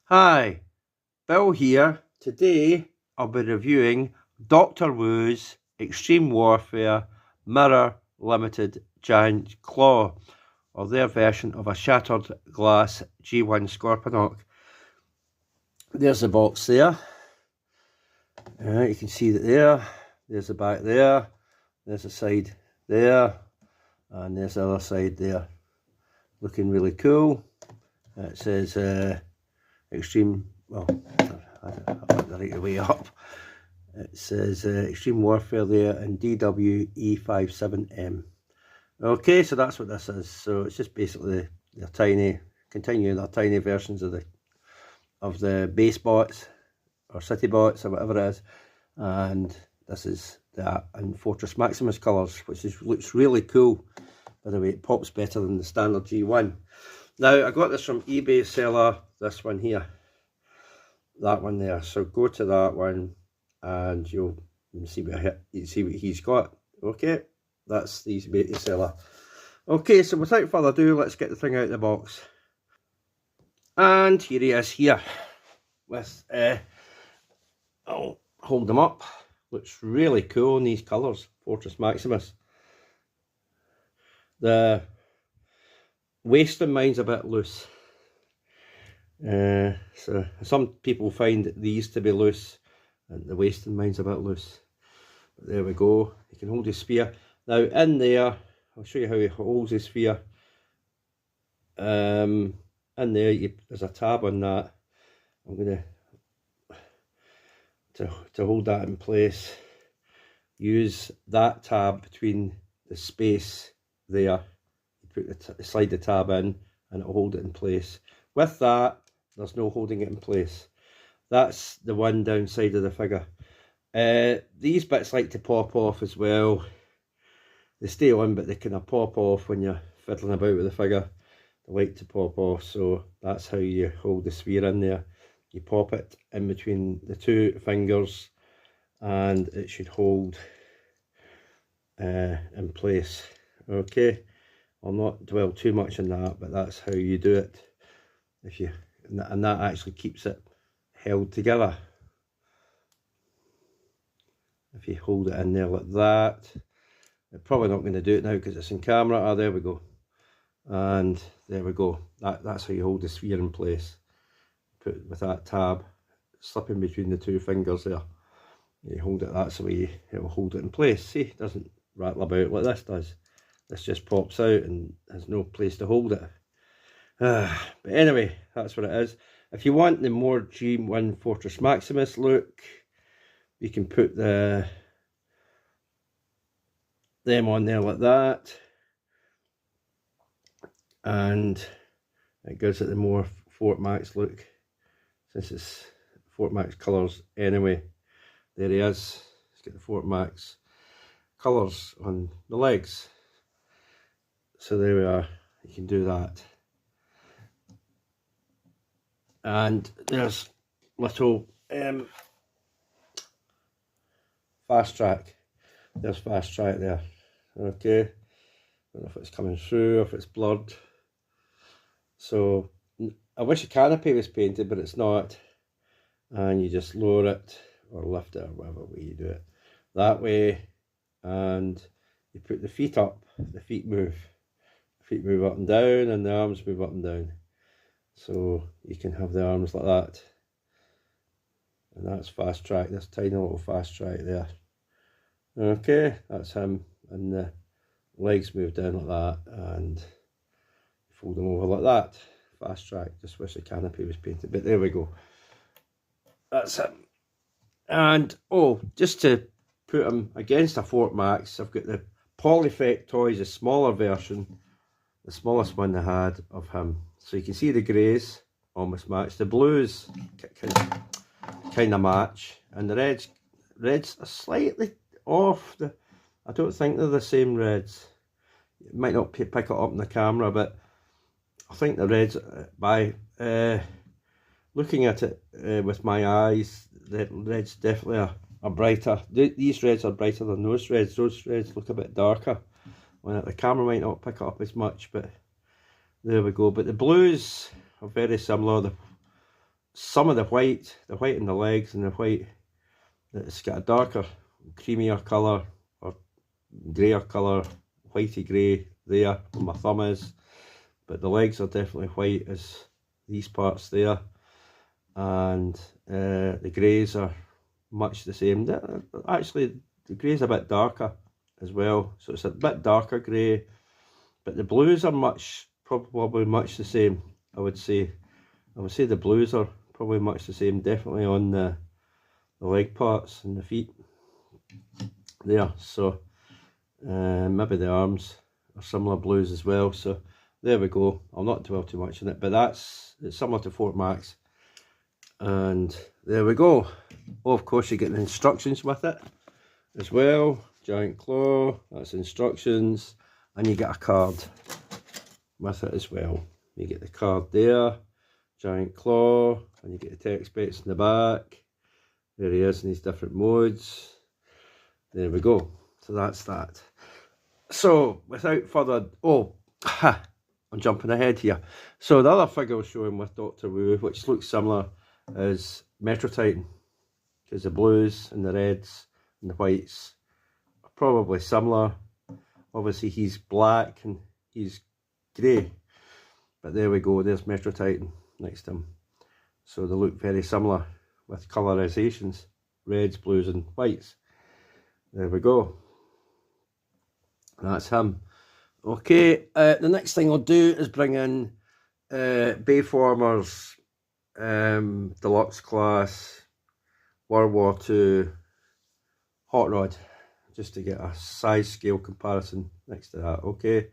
Hi, Bill here. Today I'll be reviewing Doctor Wu's Extreme Warfare Mirror Limited Giant Claw, or their version of a shattered glass G1 Scorponok. There's the box there. You can see that there. There's the back there. There's the side there. And there's the other side there. Looking really cool. It says Extreme, well, I've got the right way up. It says Extreme Warfare there and DW-E57M. Okay, so that's what this is. So it's just basically they're tiny, continuing their tiny versions of the base bots or city bots or whatever it is, and this is that in Fortress Maximus colours, which looks really cool. By the way, it pops better than the standard G1. Now I got this from eBay seller. This one here, that one there. So go to that one, and you'll see what he's got. Okay, that's the eBay seller. Okay, so without further ado, let's get the thing out of the box. And here he is here with I'll hold them up. Looks really cool in these colours. Fortress Maximus. The waist on mine's a bit loose. So some people find these to be loose, and the waist on mine's a bit loose. But there we go. You can hold your spear. Now in there, I'll show you how he holds his spear. In there, there's a tab on that. I'm gonna to hold that in place. Use that tab between the space there. You put slide the tab in, and it'll hold it in place. With that, there's no holding it in place. That's the one downside of the figure. These bits like to pop off as well. They stay on, but they kind of pop off when you're fiddling about with the figure. They like to pop off, so that's how you hold the sphere in there. You pop it in between the two fingers, and it should hold in place. Okay, I'll not dwell too much on that, but that's how you do it. And that actually keeps it held together. If you hold it in there like that. I'm probably not going to do it now because it's in camera. Ah, there we go. And there we go. That's how you hold the sphere in place. Put with that tab, slipping between the two fingers there. You hold it, that's the way it will hold it in place. See, it doesn't rattle about like this does. This just pops out and has no place to hold it. But anyway, that's what it is. If you want the more G1 Fortress Maximus look, you can put them on there like that, and it gives it the more Fort Max look, since it's Fort Max colours anyway. There he is. Let's get the Fort Max colours on the legs. So there we are. You can do that. And there's little fast track. There's fast track there. Okay. I don't know if it's coming through, if it's blurred. So I wish the canopy was painted, but it's not. And you just lower it or lift it or whatever way you do it. That way, and you put the feet up. The feet move. The feet move up and down, and the arms move up and down. So you can have the arms like that. And that's fast track, this tiny little fast track there. Okay, that's him, and the legs move down like that, and fold them over like that. Fast track. Just wish the canopy was painted, but there we go. That's him. And oh, just to put him against a Fort Max, I've got the Polyfect Toys, the smaller version, the smallest one they had of him. So you can see the greys almost match, the blues kind of match, and the reds are slightly off. I don't think they're the same reds. You might not pick it up in the camera, but I think the reds, by looking at it with my eyes, the reds definitely are brighter. These reds are brighter than those reds. Those reds look a bit darker. When the camera might not pick it up as much, but there we go. But the blues are very similar. some of the white in the legs and the white, it's got a darker, creamier colour or greyer colour, whitey grey there where my thumb is, but the legs are definitely white as these parts there, and the greys are much the same. Actually, the grey's a bit darker as well, so it's a bit darker grey, but the blues are probably much the same. I would say the blues are probably much the same, definitely on the leg parts and the feet there. So maybe the arms are similar blues as well. So there we go. I'll not dwell too much on it, but it's similar to Fort Max. And there we go. Oh, of course you get the instructions with it as well. Giant claw, that's instructions, and you get a card with it as well. You get the card there, giant claw, and you get the text specs in the back. There he is in his different modes. There we go. So that's that. So without further, I'm jumping ahead here. So the other figure I was showing with Doctor Wu, which looks similar, is Metro Titan, because the blues and the reds and the whites are probably similar. Obviously he's black and he's grey, but there we go, there's Metro Titan next to him. So they look very similar with colorizations, reds, blues and whites. There we go. That's him. Okay, the next thing I'll do is bring in Bayformers Deluxe Class World War II Hot Rod, just to get a size scale comparison next to that. Okay,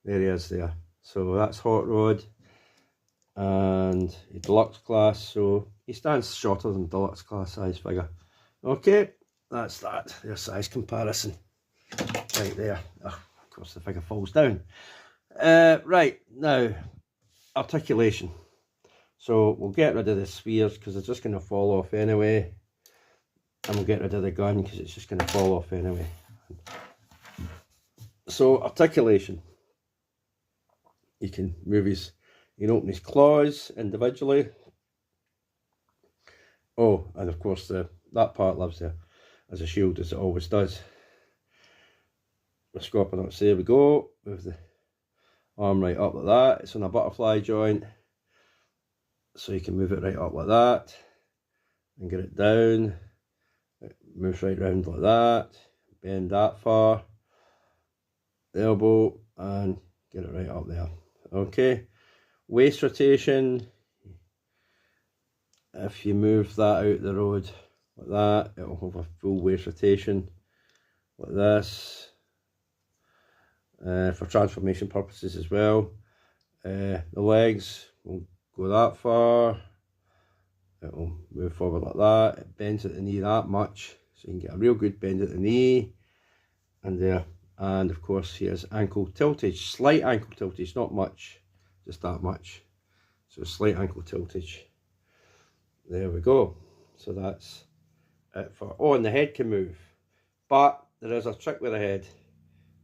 there he is there. So that's Hot Rod and a Deluxe Class, so he stands shorter than Deluxe Class size figure. Okay, that's that, their size comparison right there. Oh, of course the figure falls down. Right, now articulation. So we'll get rid of the spheres because they're just going to fall off anyway, and we'll get rid of the gun because it's just going to fall off anyway. So articulation, you can you can open his claws individually. Oh, and of course that part lives there as a shield, as it always does. The Scorponok, there we go, move the arm right up like that. It's on a butterfly joint, so you can move it right up like that and get it down. It moves right round like that, bend that far, the elbow, and get it right up there. Okay, waist rotation, if you move that out the road like that, it will have a full waist rotation like this. For transformation purposes as well. The legs will go that far, it will move forward like that, it bends at the knee that much, so you can get a real good bend at the knee, and there. And of course he has ankle tiltage, slight ankle tiltage, not much, just that much, so slight ankle tiltage. There we go. So that's it for, oh, and the head can move, but there is a trick with the head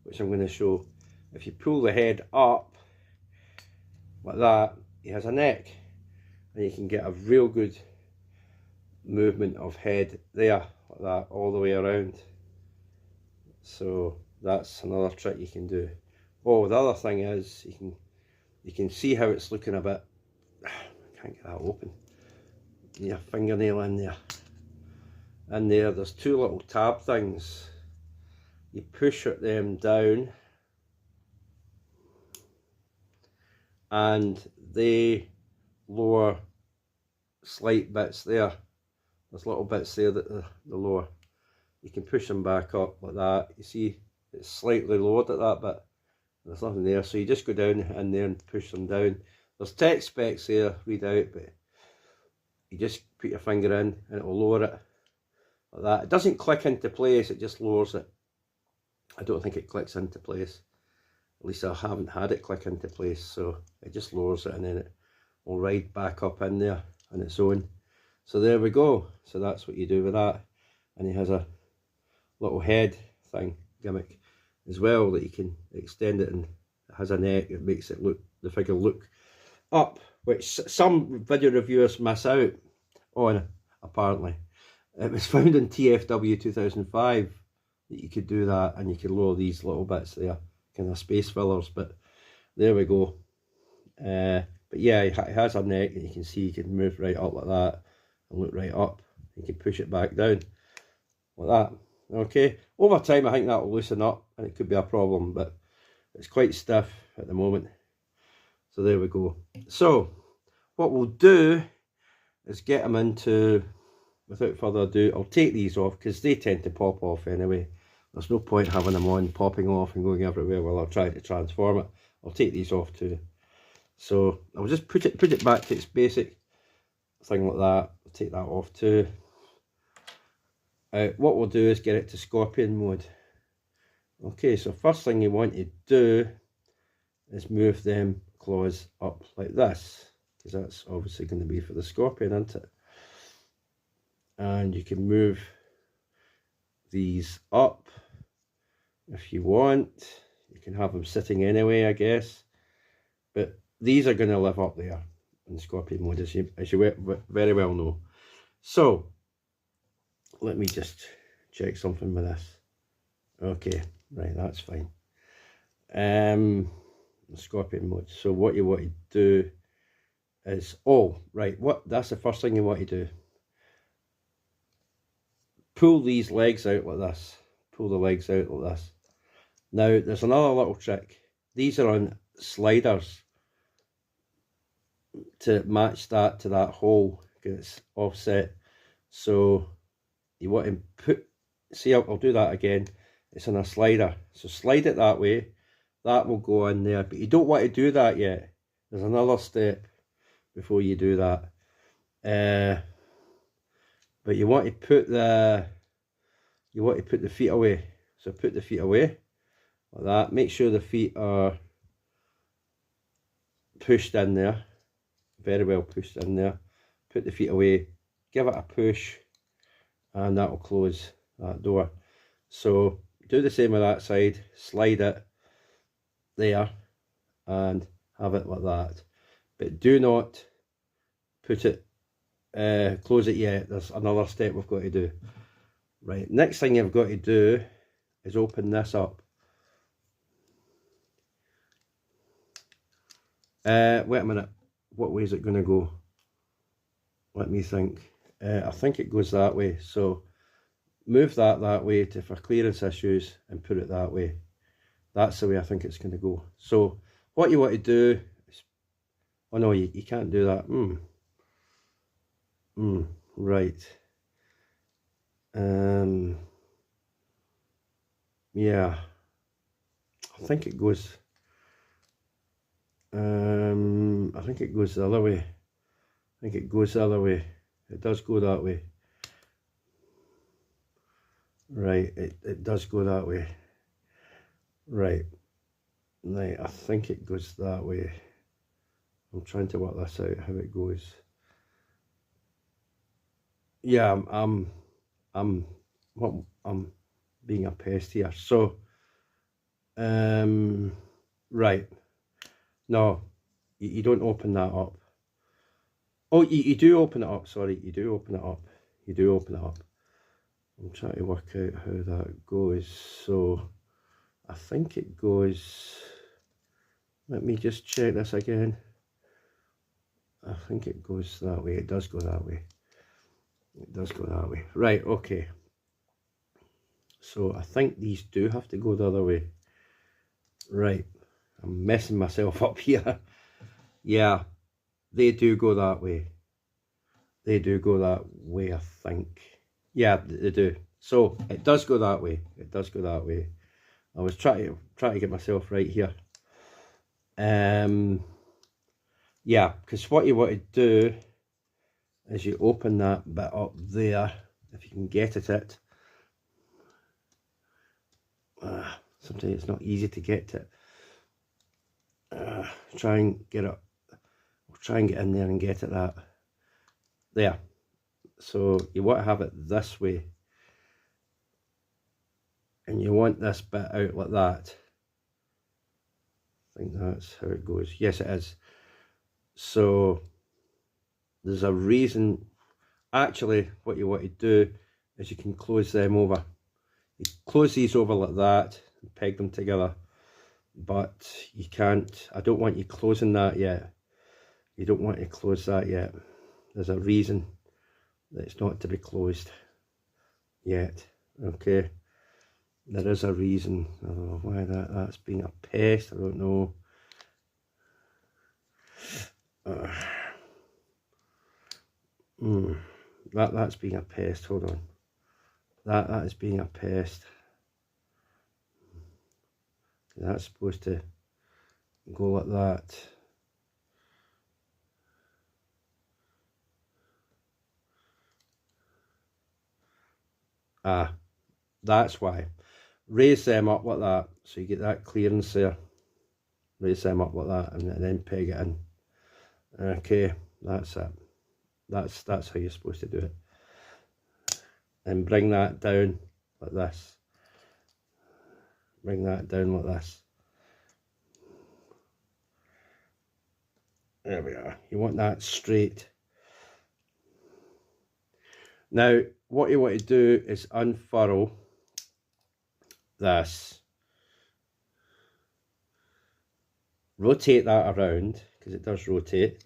which I'm going to show. If you pull the head up like that, he has a neck, and you can get a real good movement of head there, like that, all the way around. So that's another trick you can do. Oh, the other thing is you can see how it's looking a bit, I can't get that open, your fingernail in there. In there, there's two little tab things. You push them down and they lower slight bits there. There's little bits there that the lower. You can push them back up like that. You see it's slightly lowered at that bit. There's nothing there, so you just go down in there and push them down. There's text specs there, read out, but you just put your finger in and it will lower it like that. It doesn't click into place, it just lowers it. I don't think it clicks into place. At least I haven't had it click into place, so it just lowers it and then it will ride back up in there on its own. So there we go. So that's what you do with that. And he has a little head thing, gimmick as well, that you can extend it, and it has a neck. It makes it look, the figure look up, which some video reviewers miss out on, apparently. It was found in DW-E57M that you could do that, and you could lower these little bits there, kind of space fillers, but there we go. But yeah, it has a neck, and you can see you can move right up like that, and look right up. You can push it back down, like that. Okay, over time I think that will loosen up, and it could be a problem, but it's quite stiff at the moment. So there we go. So what we'll do is get them into, without further ado, I'll take these off because they tend to pop off anyway. There's no point having them on, popping off and going everywhere while I'm trying to transform it. I'll take these off too. So I'll just put it back to its basic thing like that. I'll take that off too. What we'll do is get it to scorpion mode. Okay, so first thing you want to do is move them claws up like this, because that's obviously going to be for the scorpion, isn't it? And you can move these up if you want. You can have them sitting anyway, I guess, but these are going to live up there in scorpion mode, as you very well know. So let me just check something with this. Okay, right, that's fine. Scorpion mode. So what you want to do is, oh right, that's the first thing you want to do. Pull these legs out like this. Pull the legs out like this. Now there's another little trick. These are on sliders to match that to that hole, because it's offset. So you want to put, see, I'll do that again. It's on a slider, so slide it that way. That will go in there, but you don't want to do that yet. There's another step before you do that. But you want to put the feet away. So put the feet away like that. Make sure the feet are pushed in there, very well pushed in there. Put the feet away, give it a push, and that will close that door. So do the same with that side. Slide it there and have it like that, but do not put it close it yet. There's another step we've got to do. Right, next thing you've got to do is open this up. Wait a minute, what way is it going to go? Let me think. I think it goes that way, so move that way for clearance issues and put it that way. That's the way I think it's going to go. So what you want to do is, oh no, you can't do that. Right. Yeah, I think it goes, I think it goes the other way. I think it goes the other way. It does go that way. Right, it does go that way. Right, I think it goes that way. I'm trying to work this out, how it goes. Yeah, I'm being a pest here. So, right, no, you don't open that up. Oh, you do open it up, sorry, you do open it up. You do open it up. I'm trying to work out how that goes. So I think it goes, let me just check this again. I think it goes that way. It does go that way. It does go that way. Right, okay. So I think these do have to go the other way. Right, I'm messing myself up here. Yeah, they do go that way. They do go that way, I think. Yeah, they do. So it does go that way. It does go that way. I was trying to get myself right here. Yeah, because what you want to do is you open that bit up there, if you can get at it. Sometimes it's not easy to get to it. Try and get it. We'll try and get in there and get at that. There. So you want to have it this way, and you want this bit out like that. I think that's how it goes. Yes, it is. So there's a reason. Actually, what you want to do is you can close them over. You close these over like that and peg them together, but you can't. I don't want you closing that yet. You don't want to close that yet. There's a reason that it's not to be closed yet. Okay, there is a reason. I don't know why that's being a pest. I don't know. That's being a pest. Hold on. That is being a pest. That's supposed to go like that. That's why. Raise them up like that, so you get that clearance there. Raise them up like that, and then peg it in. Okay, that's it. That's how you're supposed to do it. And bring that down like this. Bring that down like this. There we are. You want that straight. Now, what you want to do is unfurl this. Rotate that around, because it does rotate.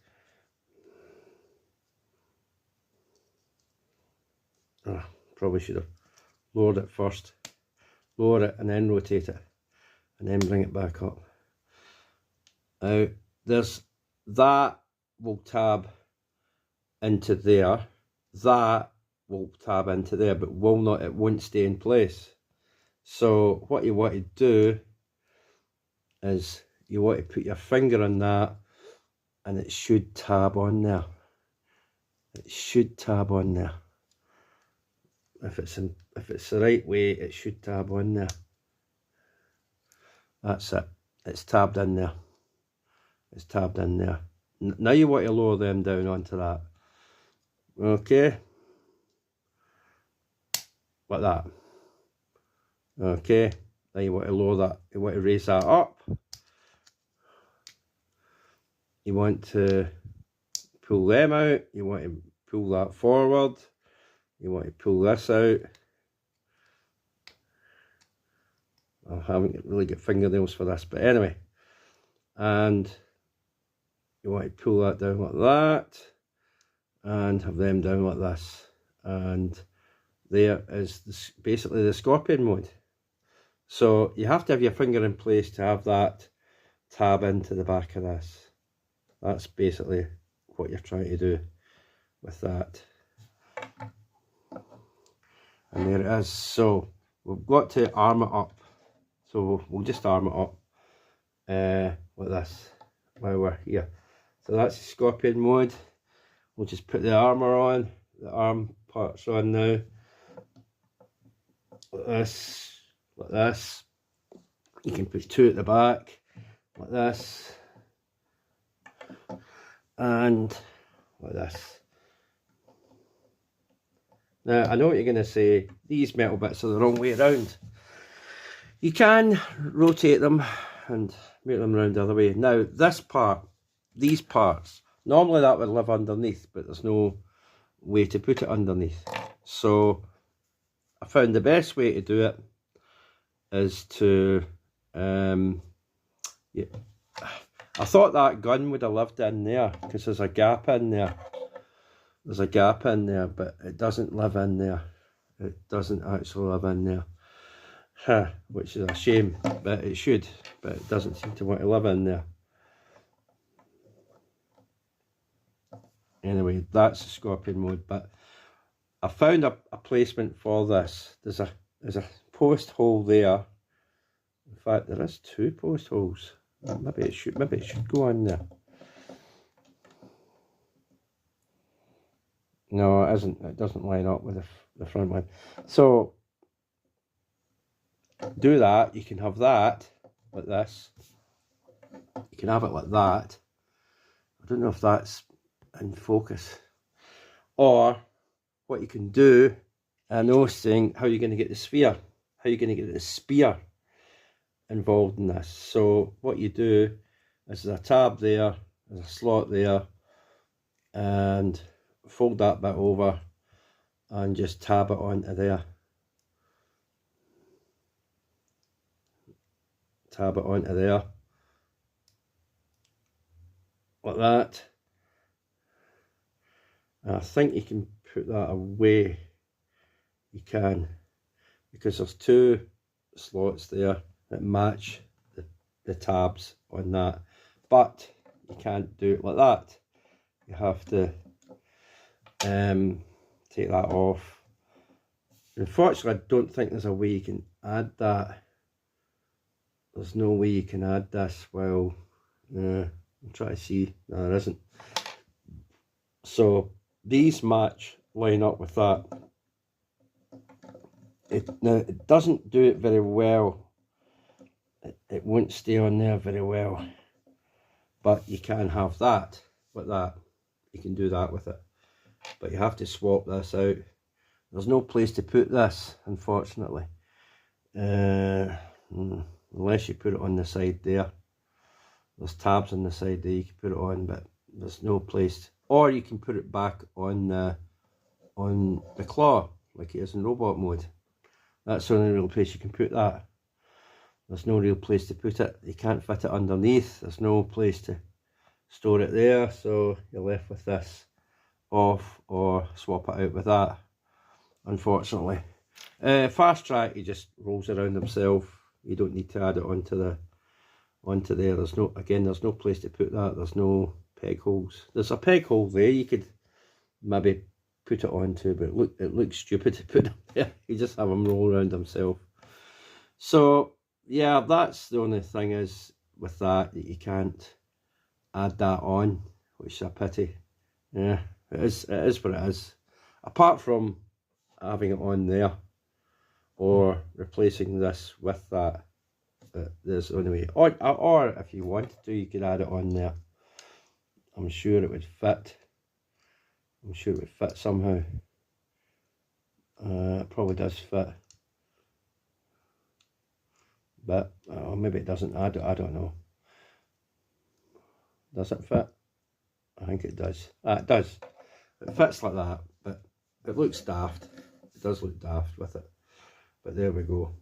Probably should have lowered it first. Lower it and then rotate it. And then bring it back up. Now, there's that will tab into there. That will tab into there, but it won't stay in place. So what you want to do is you want to put your finger on that, and it should tab on there. It should tab on there. If it's the right way, it should tab on there. That's it. It's tabbed in there. It's tabbed in there. Now you want to lower them down onto that. Okay. Like that. Okay. Now you want to lower that. You want to raise that up. You want to pull them out. You want to pull that forward. You want to pull this out. I haven't really got fingernails for this, but anyway. And you want to pull that down like that. And have them down like this. And there is basically the scorpion mode. So you have to have your finger in place to have that tab into the back of this. That's basically what you're trying to do with that. And there it is. So we've got to arm it up. So we'll just arm it up like this while we're here. So that's the scorpion mode. We'll just put the armour on. The arm parts on now. Like this. Like this. You can put two at the back. Like this. And like this. Now, I know what you're going to say, these metal bits are the wrong way around. You can rotate them and make them round the other way. Now, this part, these parts, normally that would live underneath, but there's no way to put it underneath. So, I found the best way to do it is to, I thought that gun would have lived in there, because there's a gap in there. There's a gap in there, but it doesn't live in there. It doesn't actually live in there. Which is a shame, but it should. But it doesn't seem to want to live in there. Anyway, that's the scorpion mode. But I found a placement for this. There's a post hole there. In fact, there is two post holes. Maybe it should go in there. No, it isn't. It doesn't line up with the front one. So, do that. You can have that like this. You can have it like that. I don't know if that's in focus. Or, what you can do, I know saying how you're going to get the sphere. How you're going to get the spear involved in this. So, what you do is there's a tab there, there's a slot there, and fold that bit over and just tab it onto there. Tab it onto there, like that. And I think you can put that away. You can, because there's two slots there that match the tabs on that, but you can't do it like that. You have to take that off. Unfortunately, I don't think there's a way you can add that. There's no way you can add this. Well, I'm trying to see. No, there isn't. So these match, line up with that. Now it doesn't do it very well. It won't stay on there very well. But you can have that with that. You can do that with it. But you have to swap this out. There's no place to put this, unfortunately. Unless you put it on the side there. There's tabs on the side there you can put it on, but there's no place. Or you can put it back on the claw, like it is in robot mode. That's the only real place you can put that. There's no real place to put it. You can't fit it underneath. There's no place to store it there, so you're left with this off, or swap it out with that, unfortunately. Fast track, he just rolls around himself. You don't need to add it onto there. There's no place to put that. There's no peg holes. There's a peg hole there you could maybe put it onto, but it looks stupid to put it there. You just have him roll around himself. So yeah, that's the only thing is with that you can't add that on, which is a pity. Yeah, it is what it is. Apart from having it on there, or replacing this with that, there's the only way. Or if you wanted to, you could add it on there. I'm sure it would fit. I'm sure it would fit somehow. It probably does fit. But maybe it doesn't. I don't know. Does it fit? I think it does. It does. It fits like that, but it looks daft. It does look daft with it. But there we go.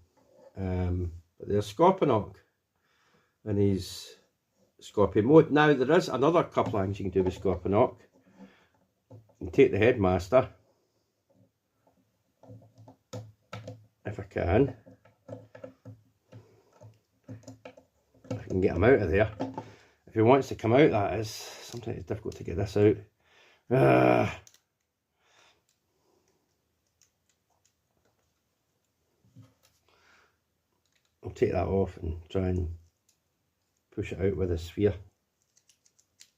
But there's Scorponok in his Scorpion mode. Now there is another couple of things you can do with Scorponok. You can take the headmaster, if I can. I can get him out of there. If he wants to come out, that is. Sometimes it's difficult to get this out. I'll take that off and try and push it out with a sphere.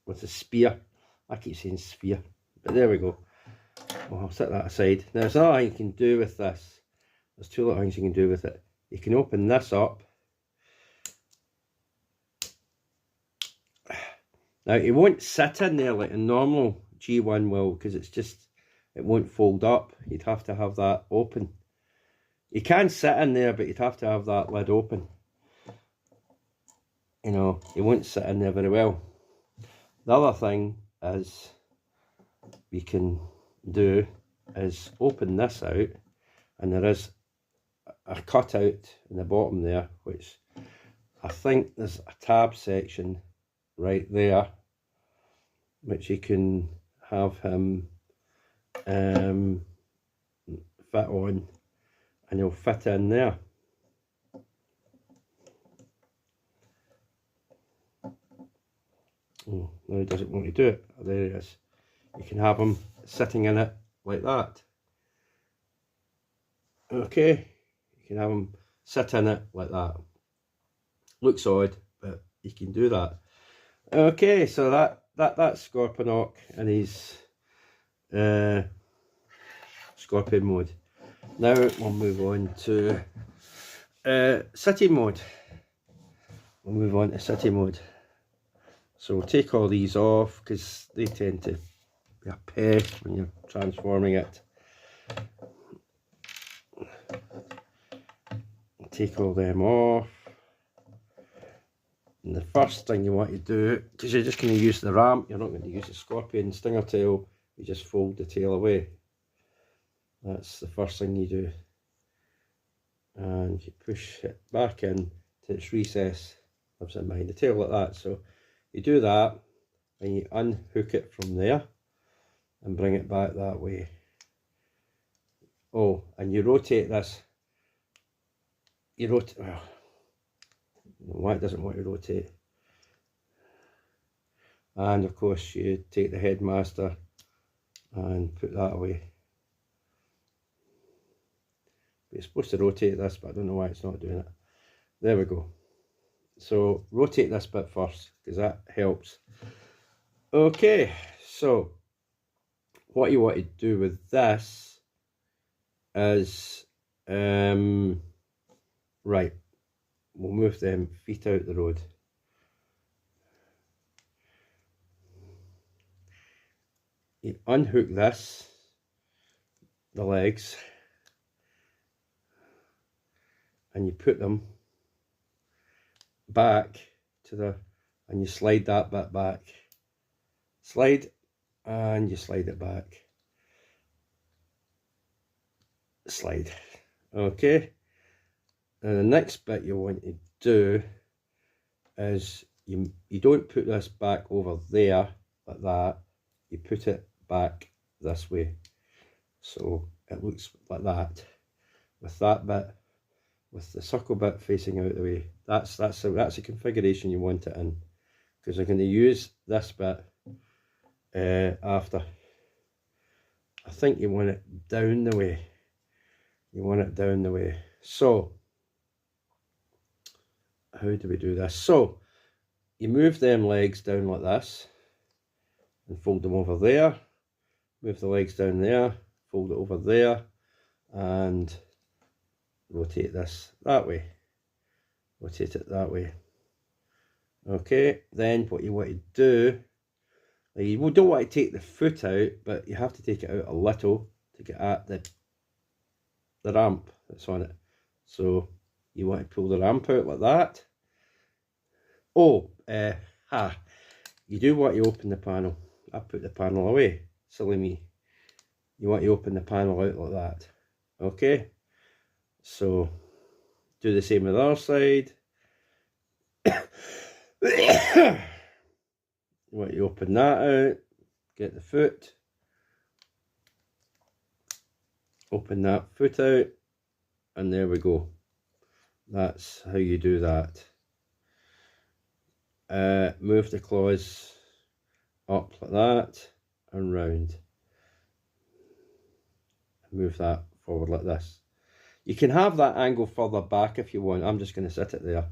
With a spear. I keep saying sphere. But there we go. Well, I'll set that aside. Now there's another thing you can do with this. There's two little things you can do with it. You can open this up. Now it won't sit in there like a normal G1 will, because it won't fold up. You'd have to have that open. You can sit in there, but you'd have to have that lid open. You know, it won't sit in there very well. The other thing is we can do is open this out, and there is a cutout in the bottom there, which I think there's a tab section right there, which you can have him fit on, and he'll fit in there. Oh, no, he doesn't want to do it. There he is. You can have him sitting in it like that. Okay, you can have him sit in it like that. Looks odd, but you can do that. Okay, so that's Scorponok and his Scorpion mode. Now we'll move on to city mode. We'll move on to city mode. So we'll take all these off because they tend to be a pest when you're transforming it. Take all them off. And the first thing you want to do, because you're just going to use the ramp, you're not going to use the scorpion stinger tail, you just fold the tail away. That's the first thing you do. And you push it back in to its recess, lives in behind the tail like that. So you do that, and you unhook it from there and bring it back that way. Oh, and you rotate this. You rotate, well, why it doesn't want to rotate. And of course you take the headmaster and put that away. It's supposed to rotate this, but I don't know why it's not doing it. There we go. So rotate this bit first, because that helps. Okay, so what you want to do with this is, right, we'll move them feet out the road. You unhook this, the legs, and you put them back to the, and you slide that bit back. Slide, and you slide it back. Slide. Okay. And the next bit you want to do is you don't put this back over there like that. You put it back this way. So it looks like that. With that bit, with the circle bit facing out the way. That's the configuration you want it in. Because you're going to use this bit after. I think you want it down the way. You want it down the way. So how do we do this? So you move them legs down like this and fold them over there. Move the legs down there, fold it over there, and rotate this that way. Rotate it that way. Okay, then what you want to do, you don't want to take the foot out, but you have to take it out a little to get at the ramp that's on it. So you want to pull the ramp out like that. Oh, you do want to open the panel. I put the panel away, silly me. You want to open the panel out like that. Okay, so do the same with the other side. You want to open that out, get the foot, open that foot out, and there we go. That's how you do that. Move the claws up like that and round. Move that forward like this. You can have that angle further back if you want. I'm just going to set it there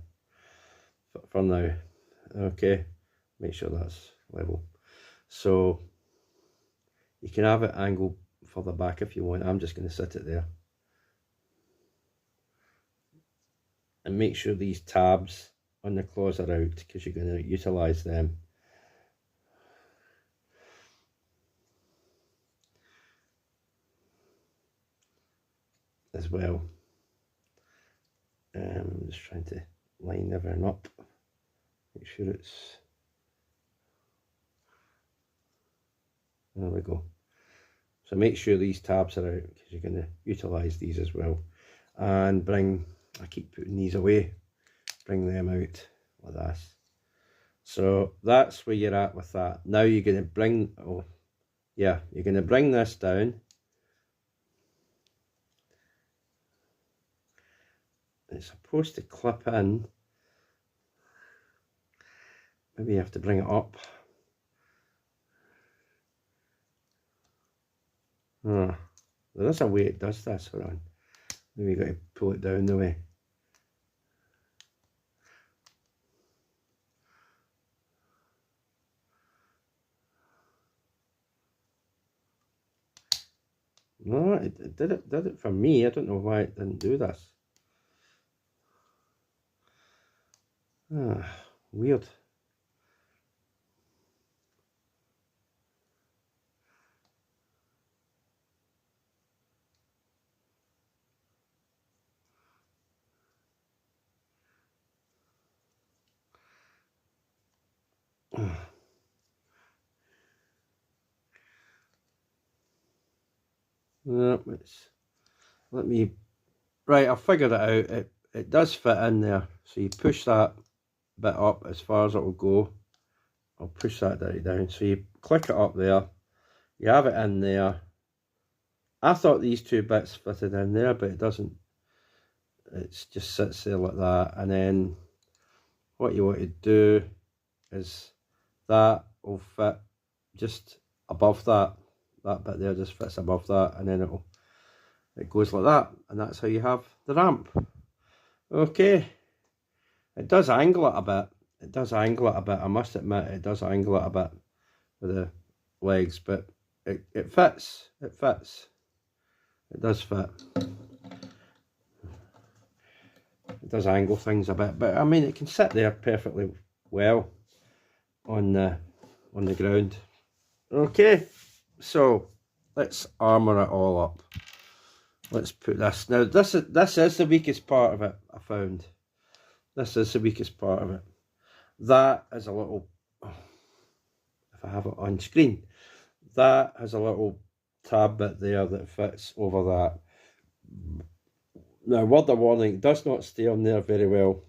for now. Okay, make sure that's level. So you can have it angled further back if you want. I'm just going to set it there. And make sure these tabs on the claws are out, because you're going to utilise them. As well. I'm just trying to line everything up. Make sure it's... There we go. So make sure these tabs are out, because you're going to utilise these as well. And bring, I keep putting these away, bring them out like this. So that's where you're at with that. Now you're going to bring, oh yeah, you're going to bring this down. It's supposed to clip in. Maybe you have to bring it up. Oh, there is a way it does this. Hold on. Maybe you got to pull it down the way. No, it did it for me. I don't know why it didn't do this. Ah, weird. Let me, right, I've figured it out. It does fit in there. So you push that bit up as far as it will go. I'll push that right down. So you click it up there. You have it in there. I thought these two bits fitted in there, but it doesn't. It just sits there like that. And then what you want to do is that will fit just above that. That bit there just fits above that, and then it goes like that, and that's how you have the ramp. Okay, it does angle it a bit. It does angle it a bit. I must admit, it does angle it a bit with the legs, but it fits. It fits. It does fit. It does angle things a bit, but I mean, it can sit there perfectly well on the ground. Okay, so let's armour it all up. Let's put this. Now this is the weakest part of it, I found. This is the weakest part of it. That is a little, if I have it on screen, that has a little tab bit there that fits over that. Now, word of warning, it does not stay on there very well.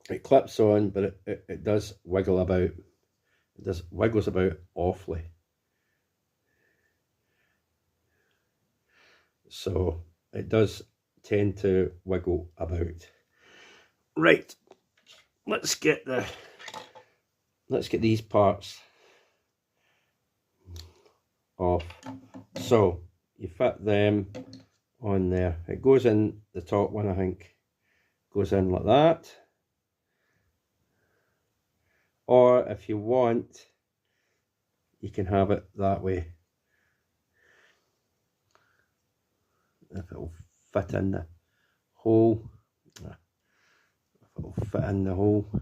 It clips on, but it does wiggle about. It just wiggles about awfully. So it does tend to wiggle about. Right, let's get these parts off. So you fit them on there. It goes in the top one, I think. Goes in like that. Or if you want, you can have it that way. If it'll fit in the hole. If it'll fit in the hole. You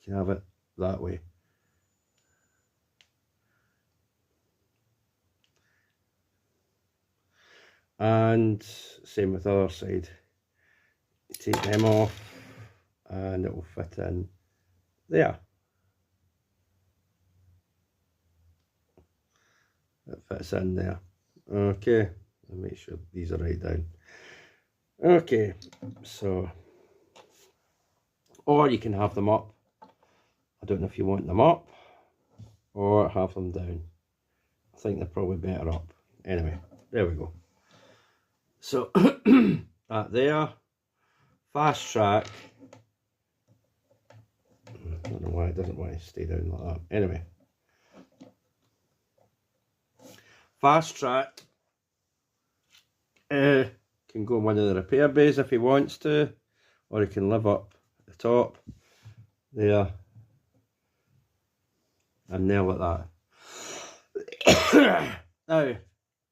can have it that way. And same with the other side. You take them off and it will fit in there. It fits in there. Okay, I'll make sure these are right down. Okay, so, or you can have them up. I don't know if you want them up or have them down. I think they're probably better up. Anyway, there we go. So that there, fast track. I don't know why it doesn't want to stay down like that. Anyway, fast track can go in one of the repair bays if he wants to, or he can live up the top there and nail it that. Now,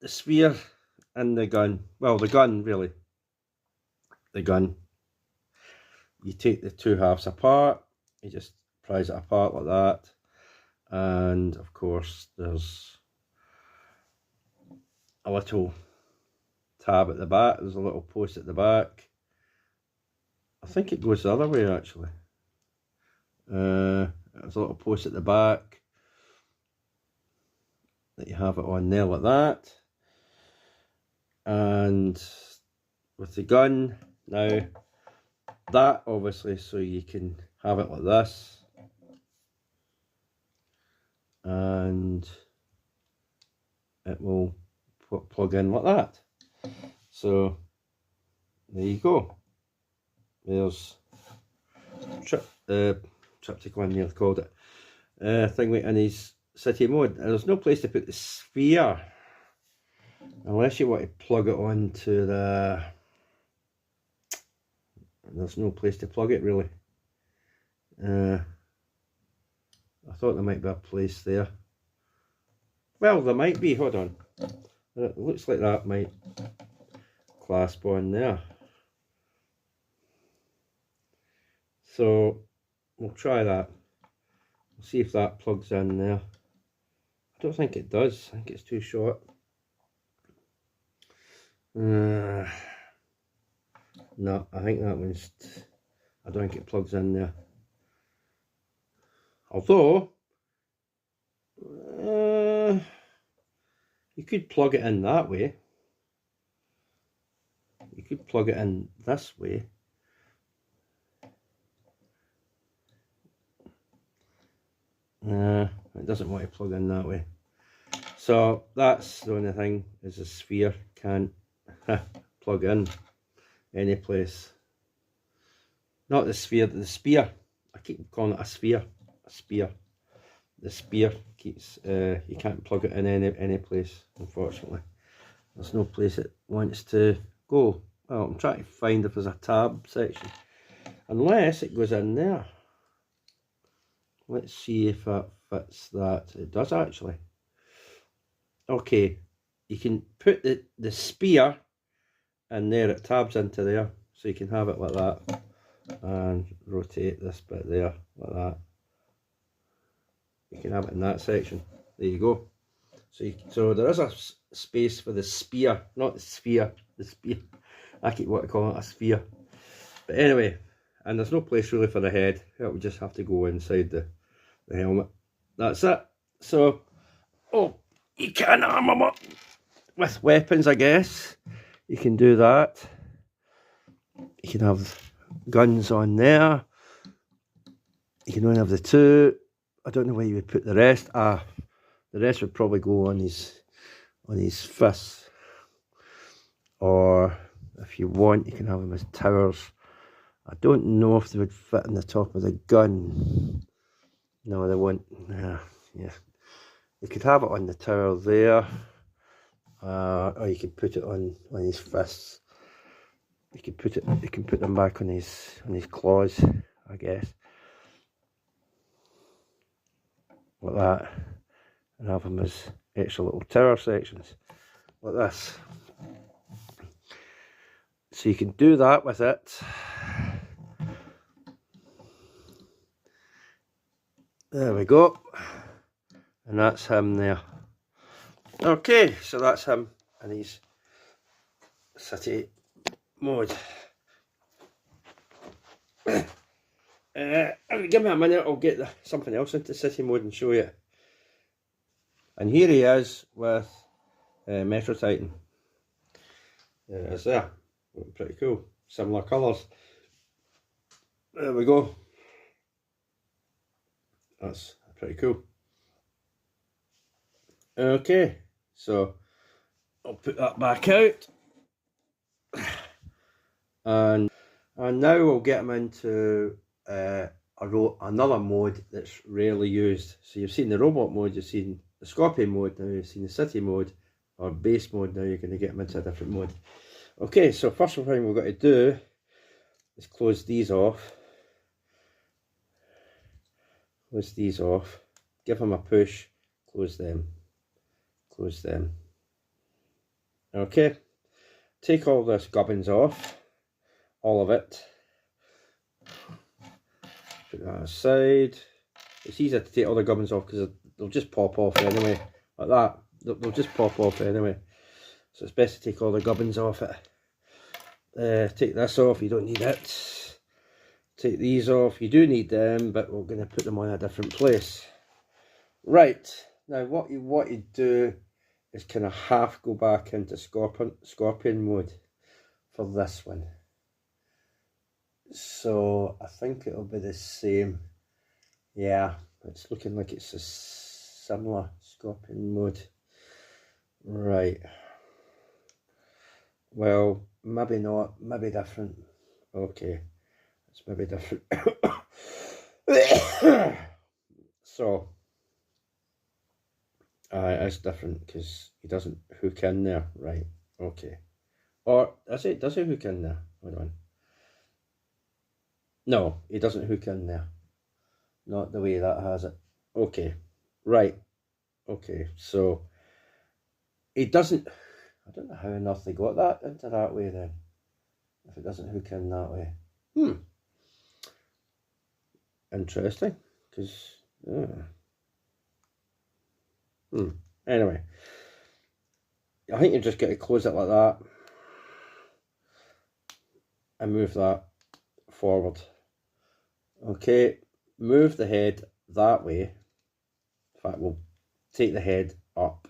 the sphere and the gun, well, the gun really, the gun, you take the two halves apart, you just prise it apart like that, and of course there's a little tab at the back, there's a little post at the back. I think it goes the other way actually. There's a little post at the back that you have it on there like that. And with the gun, now that obviously, so you can have it like this, and it will plug in like that. So there you go. There's triptych one nearly called it. Thingy in his city mode. And there's no place to put the sphere unless you want to plug it onto the. There's no place to plug it really. I thought there might be a place there. Well, there might be. Hold on. It looks like that might clasp on there. So we'll try that. We'll see if that plugs in there. I don't think it does. I think it's too short. No, I think that one's. I don't think it plugs in there. Although, you could plug it in that way. You could plug it in this way. It doesn't want to plug in that way. So that's the only thing, is the sphere can't plug in any place. Not the sphere, the spear. I keep calling it a sphere. A spear. The spear keeps, you can't plug it in any place, unfortunately. There's no place it wants to go. Well, I'm trying to find if there's a tab section. Unless it goes in there. Let's see if that fits that. It does actually. Okay, you can put the spear in there, it tabs into there. So you can have it like that. And rotate this bit there, like that. You can have it in that section. There you go. So there is a space for the spear, not the sphere, the spear. I keep wanting to call it a sphere. But anyway, and there's no place really for the head. It would just have to go inside the helmet. That's it. So, you can arm them up with weapons, I guess. You can do that. You can have guns on there. You can only have the two. I don't know where you would put the rest. The rest would probably go on his fists. Or if you want, you can have them as towers. I don't know if they would fit in the top of the gun. No, they won't. Yeah. You could have it on the tower there. Or you could put it on his fists. You can put them back on his claws, I guess. Like that. And have them as extra little tower sections. Like this. So you can do that with it. There we go. And that's him there. Okay, so that's him and his city mode. Give me a minute, I'll get something else into city mode and show you. And here he is with Metro Titan. There it is there. Pretty cool. Similar colours. There we go. That's pretty cool. Okay, so I'll put that back out. And now we'll get him into another mode that's rarely used. So you've seen the robot mode, you've seen the scorpion mode, now you've seen the city mode, or base mode. Now you're going to get him into a different mode. Okay, so first thing we've got to do is close these off. Close these off. Give them a push. Close them. Close them. Okay. Take all this gubbins off. All of it. Put that aside. It's easier to take all the gubbins off because they'll just pop off anyway. Like that. They'll just pop off anyway. So it's best to take all the gubbins off it. Take this off, you don't need it. Take these off, you do need them, but we're going to put them on a different place. Right, now what you want to do is kind of half go back into scorpion mode for this one. So I think it'll be the same. Yeah, it's looking like it's a similar scorpion mode. Right. Well, maybe not, maybe different. Okay, it's maybe different. So, it's different because he doesn't hook in there, right? Okay. Or, does he hook in there? Hold on. No, he doesn't hook in there. Not the way that has it. Okay, right. Okay, so, he doesn't... I don't know how enough they got that into that way then, if it doesn't hook in that way. Interesting, because, anyway, I think you just got to close it like that, and move that forward, Okay, move the head that way. In fact, we'll take the head up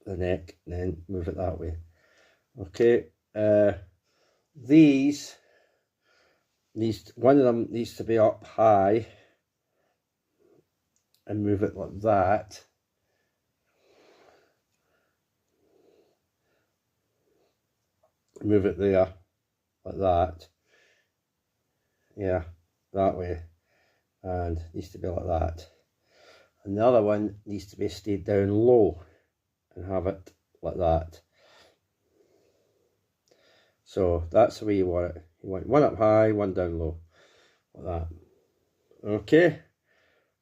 the neck and then move it that way. Okay, one of them needs to be up high and move it like that. Move it there like that. Yeah, that way. And needs to be like that. And the other one needs to be stayed down low and have it like that. So that's the way you want it. You want one up high, one down low, like that. Okay,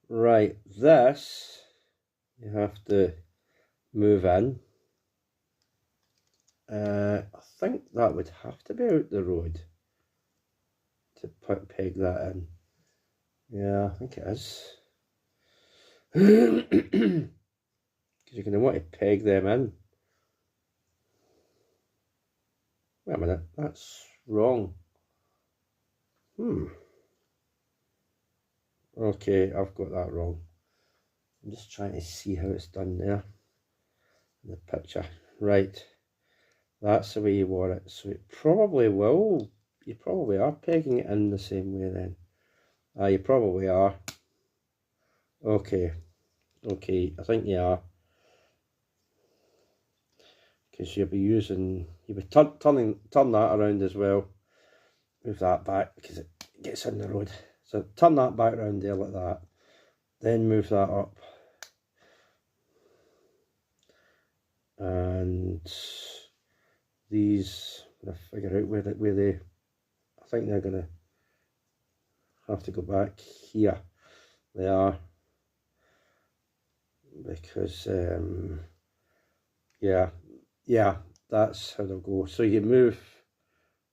right, this you have to move in. I think that would have to be out the road to peg that in. Yeah, I think it is. Because you're going to want to peg them in. Wait a minute, that's wrong. Okay, I've got that wrong. I'm just trying to see how it's done there in the picture. Right, that's the way you want it. So it probably will, you probably are pegging it in the same way then. You probably are. Okay, I think you are. Because you'll be turn that around as well. Move that back because it gets in the road. So turn that back around there like that. Then move that up. And these, I'm going to figure out where they, I think they're going to have to go back here. They are. Because, yeah, that's how they'll go. So you move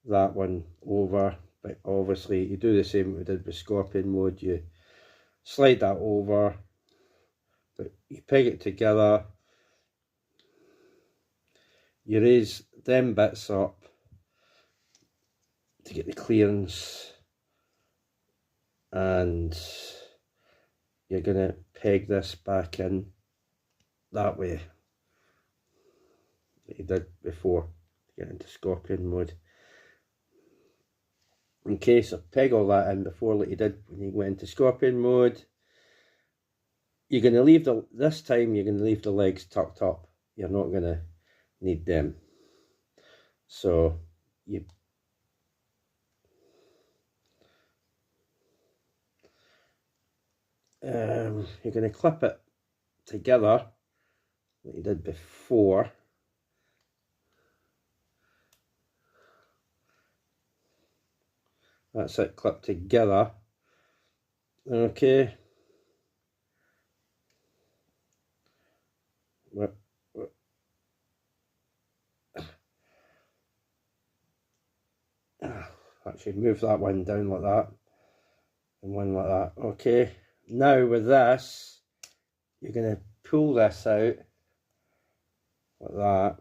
that one over, but obviously you do the same we did with Scorpion mode. You slide that over, but you peg it together. You raise them bits up to get the clearance, and you're going to peg this back in that way that you did before to get into Scorpion mode. Okay, so peg all that in before like you did when you went into Scorpion mode. You're going to leave this time you're going to leave the legs tucked up. You're not going to need them. So you're going to clip it together like you did before. That's it, clipped together. Okay. Actually move that one down like that and one like that. Okay, now with this you're going to pull this out like that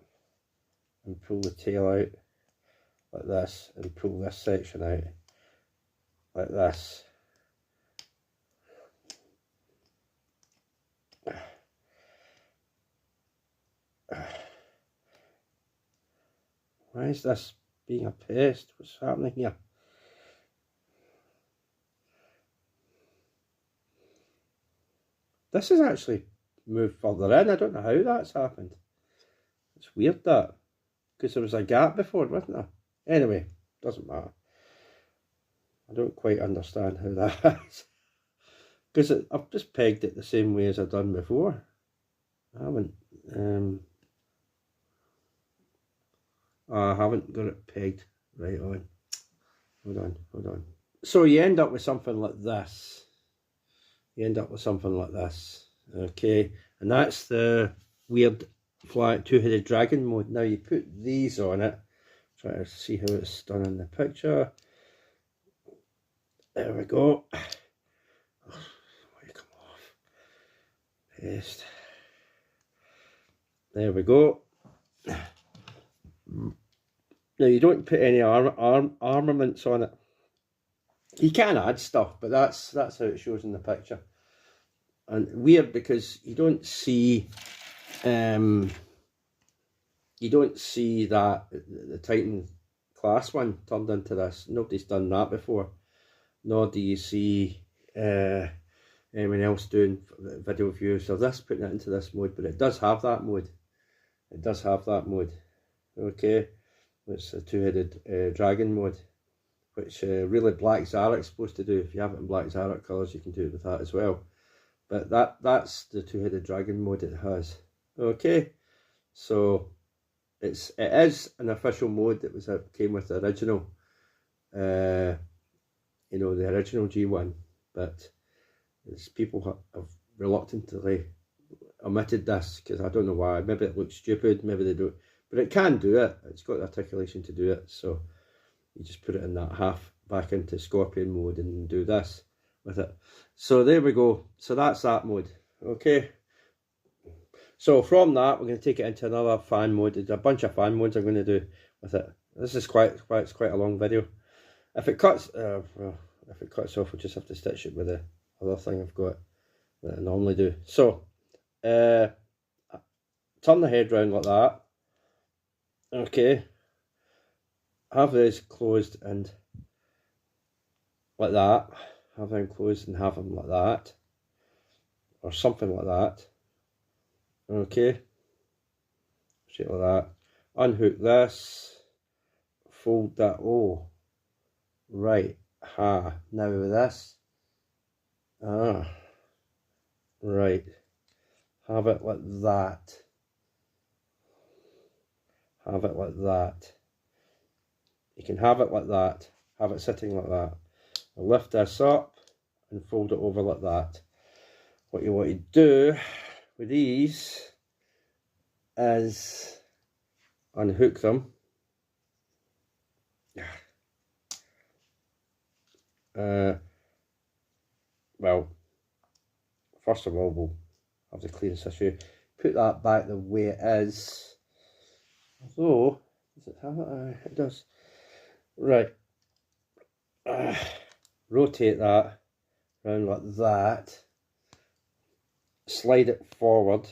and pull the tail out like this and pull this section out like this. Why is this being a pest? What's happening here? This has actually moved further in. I don't know how that's happened. It's weird that, because there was a gap before, wasn't there? Anyway, doesn't matter. I don't quite understand how that is. Because I've just pegged it the same way as I've done before. I haven't got it pegged right on. Hold on. So you end up with something like this. Okay, and that's the weird two-headed dragon mode. Now you put these on it. Try to see how it's done in the picture. There we go. Oh, come off. Paste. There we go. Now you don't put any armaments on it. You can add stuff, but that's how it shows in the picture. And weird because you don't see that the Titan class one turned into this. Nobody's done that before. Nor do you see anyone else doing video views of this, putting it into this mode, but it does have that mode. It does have that mode. Okay, it's a two-headed dragon mode, which really Black Zarek's supposed to do. If you have it in Black Zarek colours, you can do it with that as well. But that's the two-headed dragon mode it has. Okay, so it is an official mode that came with the original, you know, the original G1. But people have reluctantly omitted this because I don't know why. Maybe it looks stupid, maybe they don't, but it can do it. It's got the articulation to do it. So you just put it in that half back into Scorpion mode and do this with it. So there we go. So that's that mode. Okay. So from that, we're going to take it into another fan mode. There's a bunch of fan modes I'm going to do with it. This is quite a long video. If it cuts, well, if it cuts off, we'll just have to stitch it with the other thing I've got that I normally do. So, turn the head round like that. Okay. Have these closed and like that. Have them closed and have them like that. Or something like that. Okay. Straight like that. Unhook this. Fold that. Oh. Right. Ha. Now with this. Ah. Right. Have it like that. Have it like that. You can have it like that. Have it sitting like that. I'll lift this up and fold it over like that. What you want to do with these is unhook them. Well, first of all, we'll have the clearance issue. Put that back the way it is. Although, does it have it? It does. Right. Rotate that round like that. Slide it forward.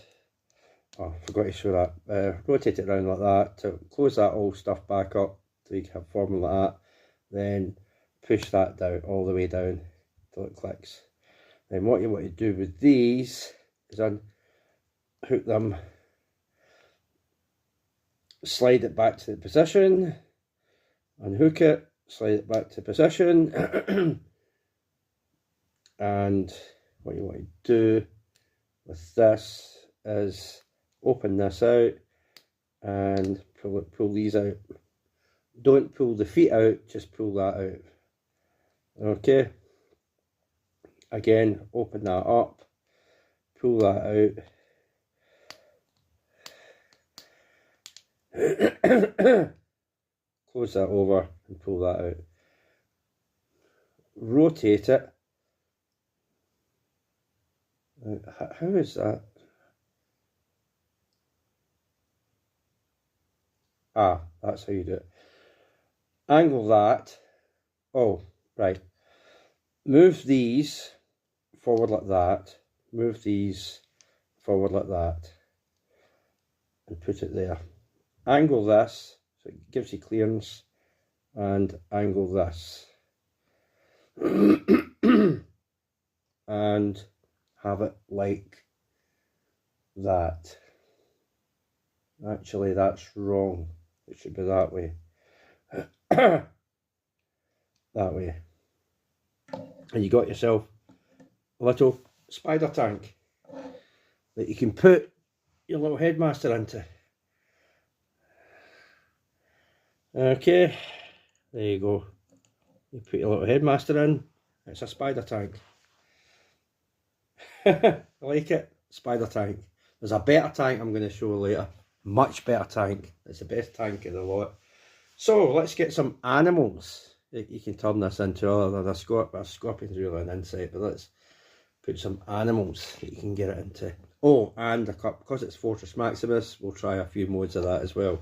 Oh, I forgot to show that. Rotate it around like that to close that old stuff back up so you can have form like that. Then push that down, all the way down till it clicks. Then what you want to do with these is unhook them, slide it back to the position, unhook it, slide it back to position, and what you want to do with this is open this out and pull these out. Don't pull the feet out, just pull that out. Okay. Again, open that up, pull that out. Close that over and pull that out. Rotate it. How is that? Ah, that's how you do it. Angle that. Oh, right. Move these forward like that. Move these forward like that. And put it there. Angle this, so it gives you clearance. And angle this. And have it like that. Actually, that's wrong. It should be that way. That way. And you got yourself a little spider tank that you can put your little headmaster into. Okay, there you go. You put your little headmaster in, it's a spider tank. I like it, spider tank. There's a better tank I'm going to show later. Much better tank. It's the best tank of the lot. So let's get some animals. You can turn this into a scorpion's really an insight, but let's put some animals that you can get it into. Oh, and because it's Fortress Maximus, we'll try a few modes of that as well.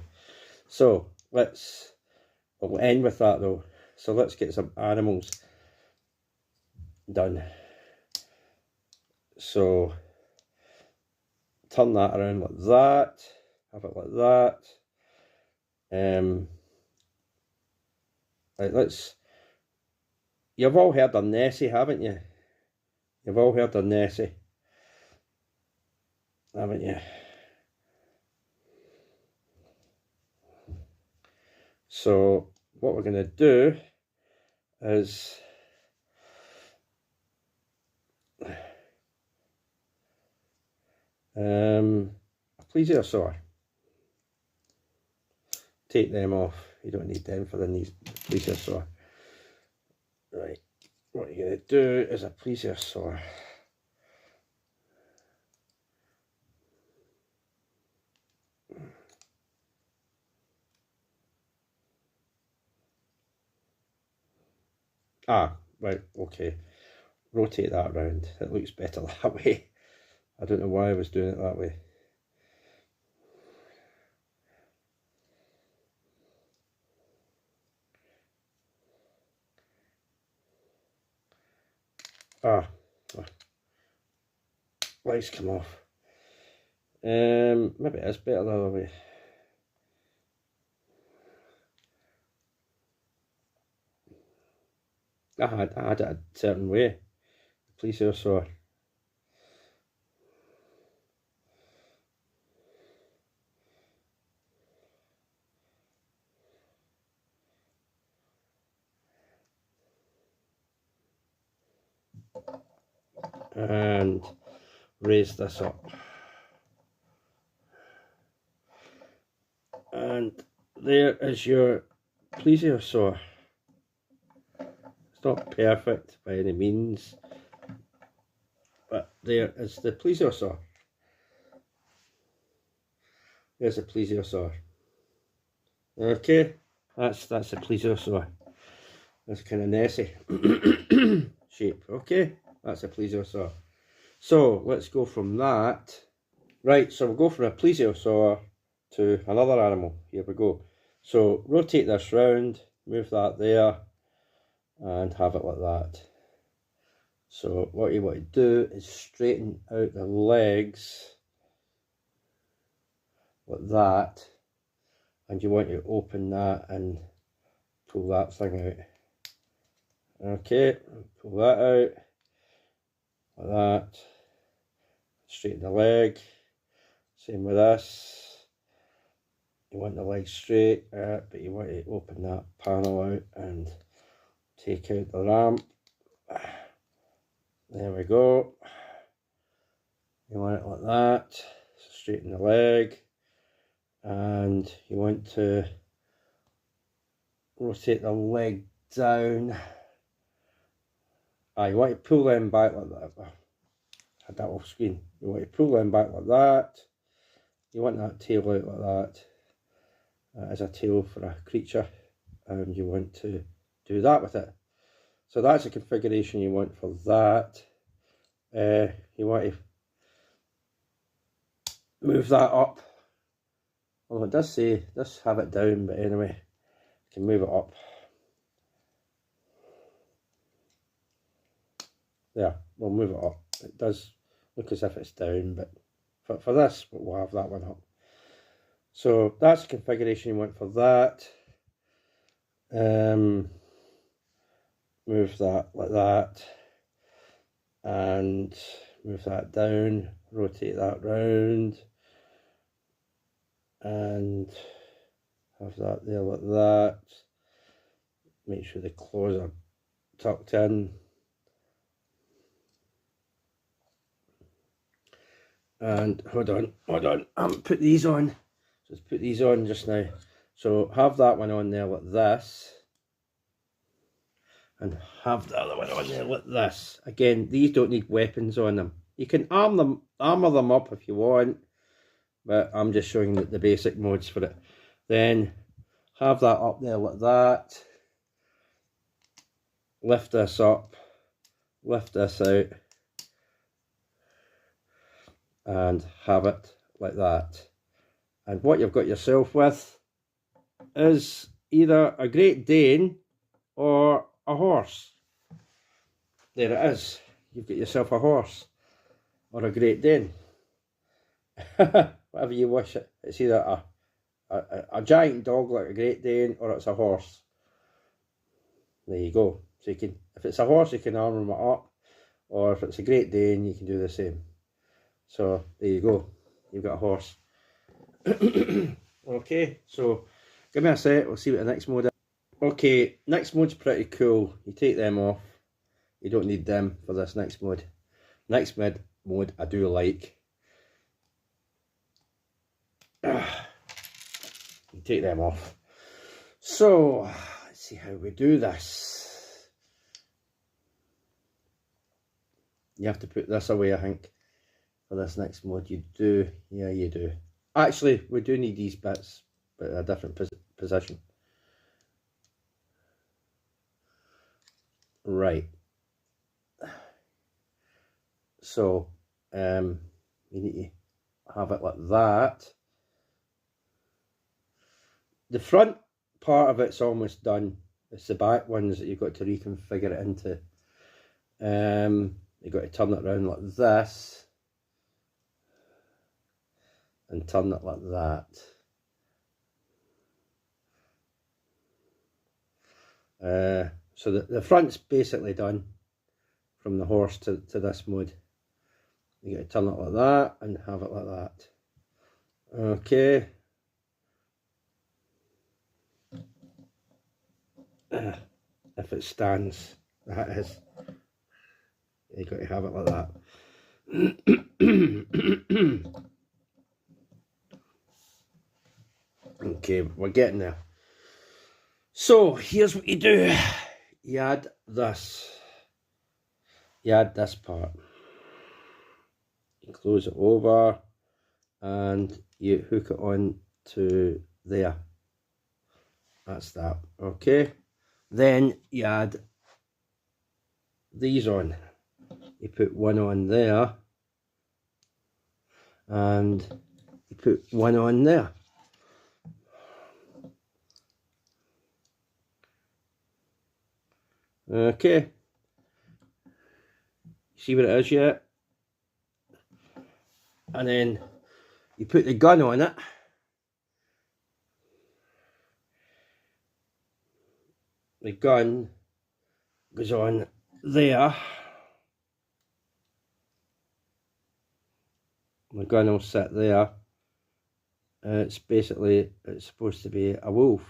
So we'll end with that though. So let's get some animals. done. So turn that around like that, have it like that. Right, you've all heard of Nessie, haven't you? You've all heard of Nessie, haven't you? So what we're going to do is a plesiosaur. Take them off. You don't need them for the plesiosaur. Right. What you're going to do is a plesiosaur. Ah, right, okay. Rotate that round. It looks better that way. I don't know why I was doing it that way. Lights come off. Maybe it is better the other way. I had it a certain way. Plesiosaur. And raise this up. And there is your plesiosaur. It's not perfect by any means, but there is the plesiosaur. There's a plesiosaur. Okay, that's a plesiosaur. That's kind of Nessie shape. Okay, that's a plesiosaur. So let's go from that. Right, so we'll go from a plesiosaur to another animal. Here we go. So rotate this round, move that there, and have it like that. So what you want to do is straighten out the legs like that, and you want to open that and pull that thing out. Okay, pull that out like that. Straighten the leg. Same with this. You want the leg straight, but you want to open that panel out and take out the ramp. There we go. You want it like that. Straighten the leg, and you want to rotate the leg down. You want to pull them back like that. I had that off screen. You want to pull them back like that. You want that tail out like that. As a tail for a creature, and you want to do that with it. So that's a configuration you want for that. You want to move that up. Well, it does say, let's have it down, but anyway, you can move it up. There, we'll move it up. It does look as if it's down, but for this, we'll have that one up. So that's the configuration you want for that. Move that like that, and move that down, rotate that round, and have that there like that. Make sure the claws are tucked in. And hold on, I haven't put these on. Just put these on just now. So have that one on there like this, and have the other one on there like this. Again, these don't need weapons on them. You can armour them up if you want, but I'm just showing the basic modes for it. Then have that up there like that. Lift this up, lift this out, and have it like that. And what you've got yourself with is either a Great Dane or a horse. there it is. You've got yourself a horse or a Great Dane. Whatever you wish it. It's either a giant dog like a Great Dane or it's a horse. There you go. So you can, if it's a horse, you can arm it up, or if it's a Great Dane, you can do the same. So there you go. You've got a horse. Okay, so give me a sec. We'll see what the next mode is. Okay, next mode's pretty cool. You take them off. You don't need them for this next mode. Next mode I do like. You take them off. So let's see how we do this. You have to put this away, I think, for this next mode. You do, yeah, you do. Actually, we do need these bits, but in a different position. Right. So, you need to have it like that. The front part of it's almost done. It's the back ones that you've got to reconfigure it into. You've got to turn it around like this. And turn it like that. So the front's basically done from the horse to this mode. You got to turn it like that and have it like that. Okay. If it stands, that is. You got to have it like that. Okay, we're getting there. So here's what you do. You add this. You add this part. You close it over and you hook it on to there. That's that. Okay. Then you add these on. You put one on there and you put one on there. Okay. See what it is yet? And then you put the gun on it. The gun goes on there. The gun will sit there. It's supposed to be a wolf,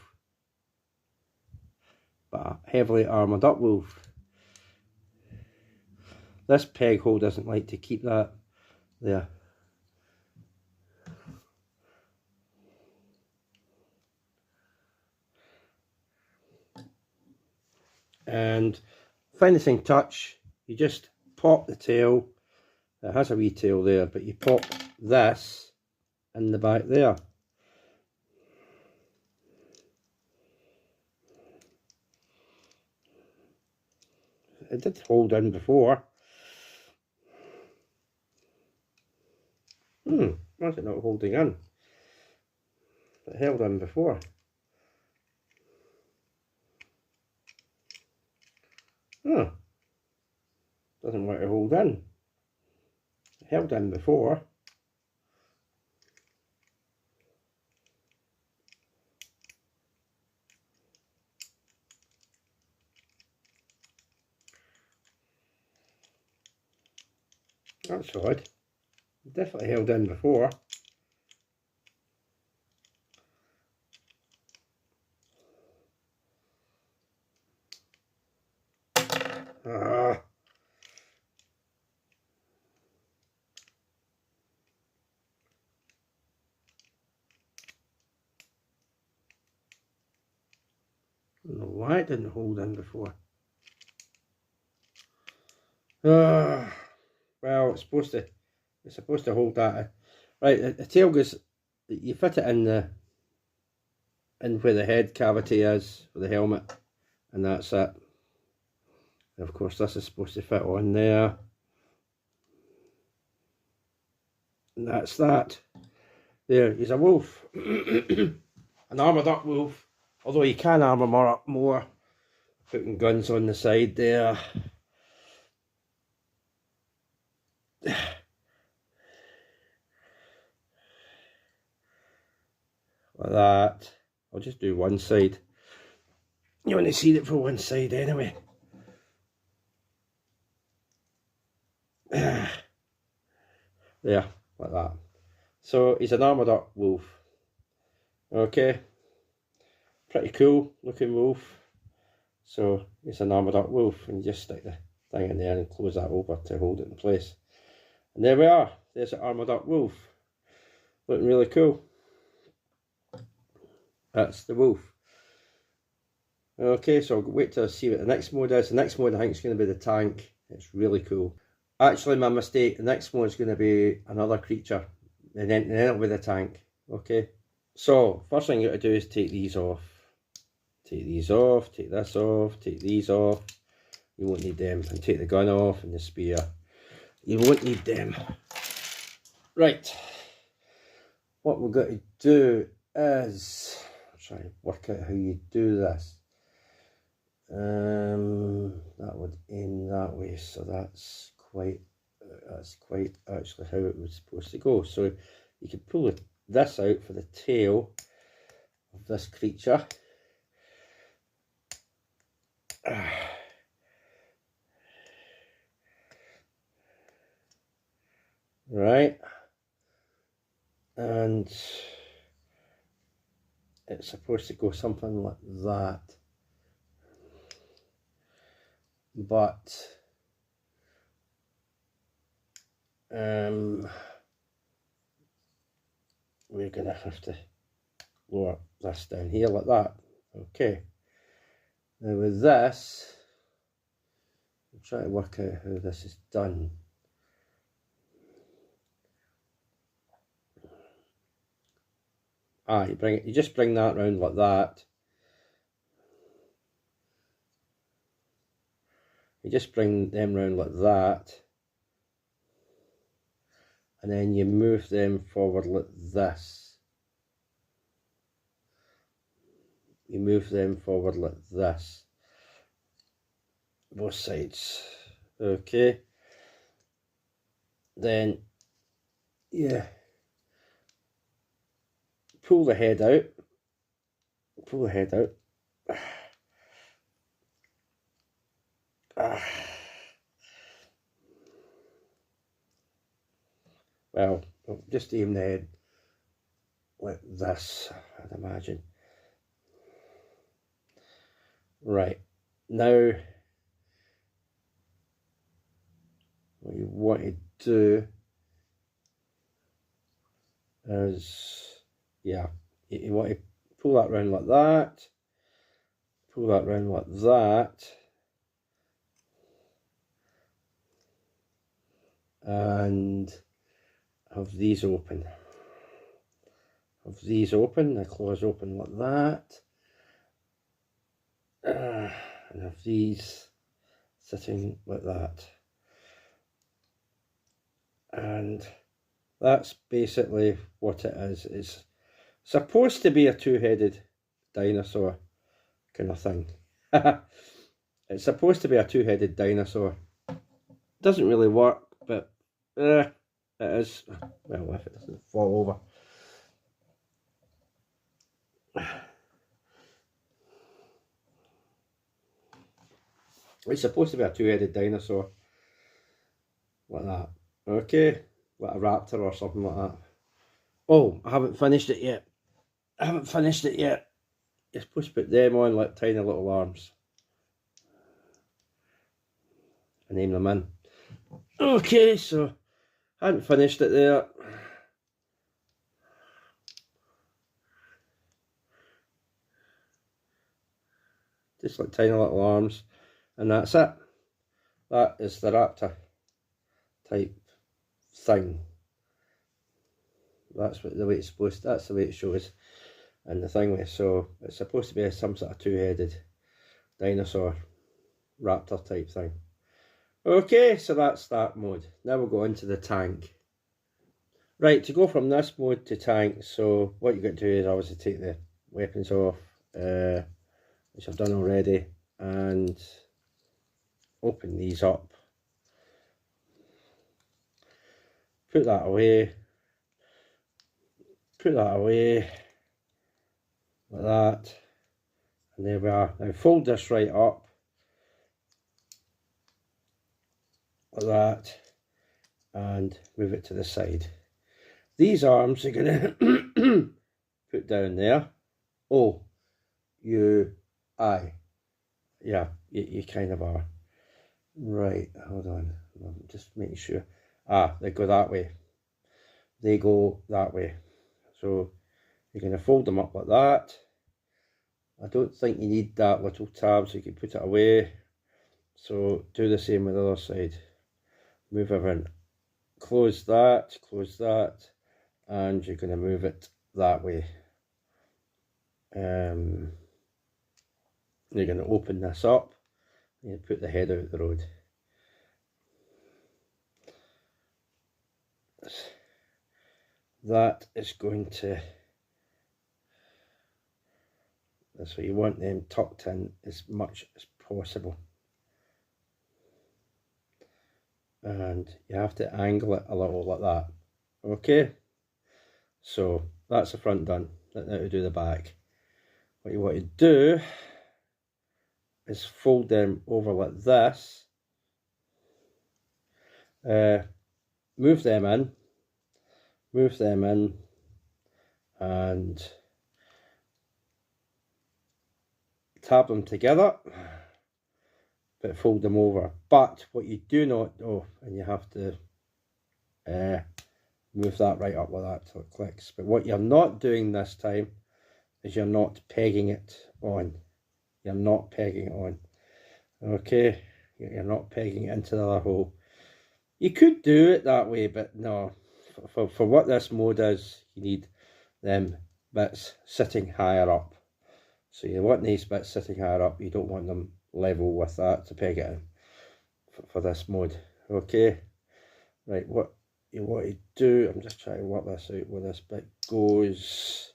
but a heavily armoured up wolf. This peg hole doesn't like to keep that there. And finishing touch, you just pop the tail. It has a wee tail there, but you pop this in the back there. It did hold in before. Why is it not holding in? It held in before. Huh. Doesn't want to hold in. It held in before. That's odd. It definitely held in before. Ah. I don't know why it didn't hold in before. Well, it's supposed to hold that in. Right, the tail goes, you fit it in where the head cavity is for the helmet, and that's it. And of course this is supposed to fit on there. And that's that. There, he's a wolf. An armoured up wolf. Although you can armour up more, putting guns on the side there. Like that. I'll just do one side. You want to see it for one side anyway. There, like that. So he's an armoured up wolf. Okay, pretty cool looking wolf. So it's an armoured up wolf, and you just stick the thing in there and close that over to hold it in place. And there we are, there's an armoured up wolf. Looking really cool. That's the wolf. Okay, so I'll wait to see what the next mode is. The next mode I think is going to be the tank. It's really cool. Actually, my mistake, the next mode is going to be another creature, and then it'll be the tank. Okay, so first thing you got to do is take these off. Take these off, take this off, take these off. You won't need them. And take the gun off and the spear. You won't need them. Right, what we're going to do is try and work out how you do this. That would aim that way, so that's quite actually how it was supposed to go. So you could pull this out for the tail of this creature. Right, and it's supposed to go something like that, but we're gonna have to lower this down here like that. Okay, now with this, I'm trying to work out how this is done. You just bring that round like that. You just bring them round like that, and then you move them forward like this. You move them forward like this, both sides. Okay, then yeah, pull the head out, pull the head out. Well, just aim the head like this, I'd imagine. Right, now what you want to do is, yeah, you want to pull that round like that, pull that round like that, and have these open. Have these open, the claws open like that, and have these sitting like that. And that's basically what it is. It's supposed to be a two-headed dinosaur kind of thing. It's supposed to be a two-headed dinosaur. Doesn't really work, but it is. Well, if it doesn't fall over. It's supposed to be a two-headed dinosaur. Like that. Okay, like a raptor or something like that. Oh, I haven't finished it yet. I haven't finished it yet. You're supposed to put them on like tiny little arms. And aim them in. Okay, so I hadn't finished it there. Just like tiny little arms. And that's it. That is the raptor type thing. That's the way it's supposed to, that's the way it shows in the thing with. So it's supposed to be some sort of two-headed dinosaur raptor type thing. Okay, so that's that mode. Now we'll go into the tank. Right, to go from this mode to tank, so what you got to do is obviously take the weapons off, which I've done already, and open these up. put that away, like that, and there we are. Now fold this right up, like that, and move it to the side. These arms are going to put down there. Oh, aye, yeah, you kind of are. Right, hold on, I'm just making sure. They go that way. They go that way. So you're going to fold them up like that. I don't think you need that little tab, so you can put it away. So do the same with the other side. Move everything. Close that, and you're going to move it that way. You're going to open this up and you put the head out the road. That is going to, so you want them tucked in as much as possible. And you have to angle it a little like that. Okay, so that's the front done. Now to do the back. What you want to do is fold them over like this, move them in, and tab them together, but fold them over. But what you do not, and you have to move that right up like that till it clicks. But what you're not doing this time is you're not pegging it on. You're not pegging it on. Okay, you're not pegging it into the other hole. You could do it that way, but no. For what this mode is, you need them bits sitting higher up. So you want these bits sitting higher up. You don't want them level with that to peg it in for this mode. Okay, right, what you want to do, I'm just trying to work this out where this bit goes.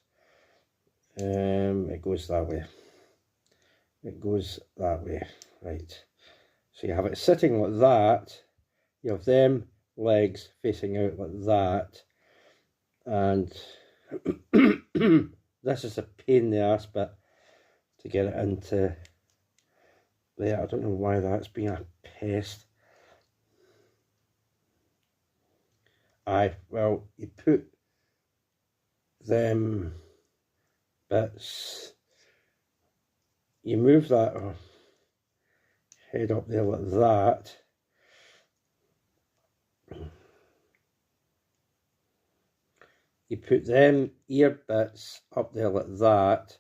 It goes that way. It goes that way, right. So you have it sitting like that. You have them legs facing out like that. And this is a pain in the ass bit to get it into there. I don't know why that's been a pest. Well, you put them bits, you move that head up there like that. You put them ear bits up there like that.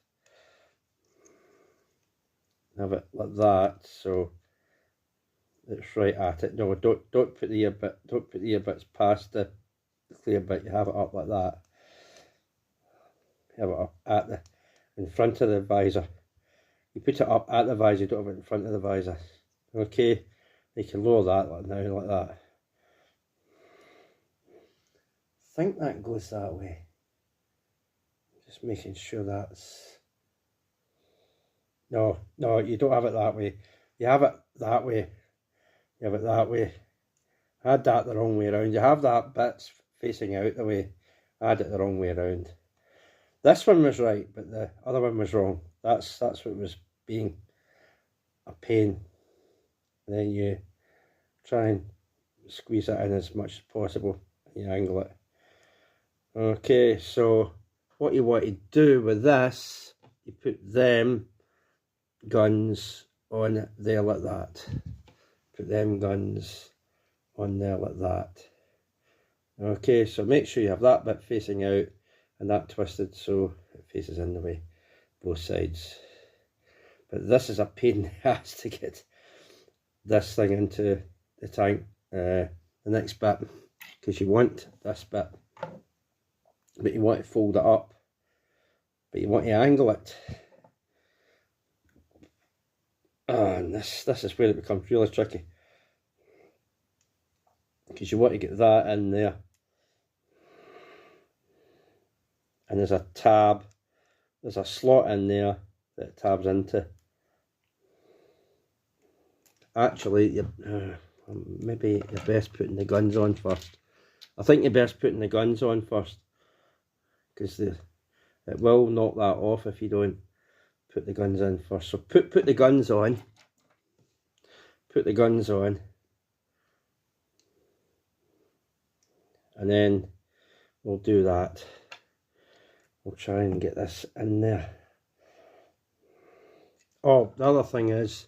Have it like that, so it's right at it. No, don't put the ear bit. Don't put the ear bits past the clear bit. You have it up like that. Have it up at in front of the visor. You put it up at the visor. You don't have it in front of the visor. Okay, you can lower that like now, like that. I think that goes that way. Just making sure that's. No, you don't have it that way. You have it that way. You have it that way. I had that the wrong way around. You have that bits facing out the way. I had it the wrong way around. This one was right, but the other one was wrong. That's what was being a pain. And then you try and squeeze it in as much as possible. And you angle it. Okay, so what you want to do with this, you put them guns on there like that. Put them guns on there like that. Okay, so make sure you have that bit facing out and that twisted so it faces in the way, both sides. But this is a pain in the ass to get this thing into the tank. The next bit, because you want this bit, but you want to fold it up, but you want to angle it. And this is where it becomes really tricky, because you want to get that in there, and there's a tab, there's a slot in there that it tabs into. Actually, maybe you're best putting the guns on first. I think you're best putting the guns on first, because it will knock that off if you don't put the guns in first. So put the guns on. Put the guns on. And then we'll do that. We'll try and get this in there. Oh, the other thing is,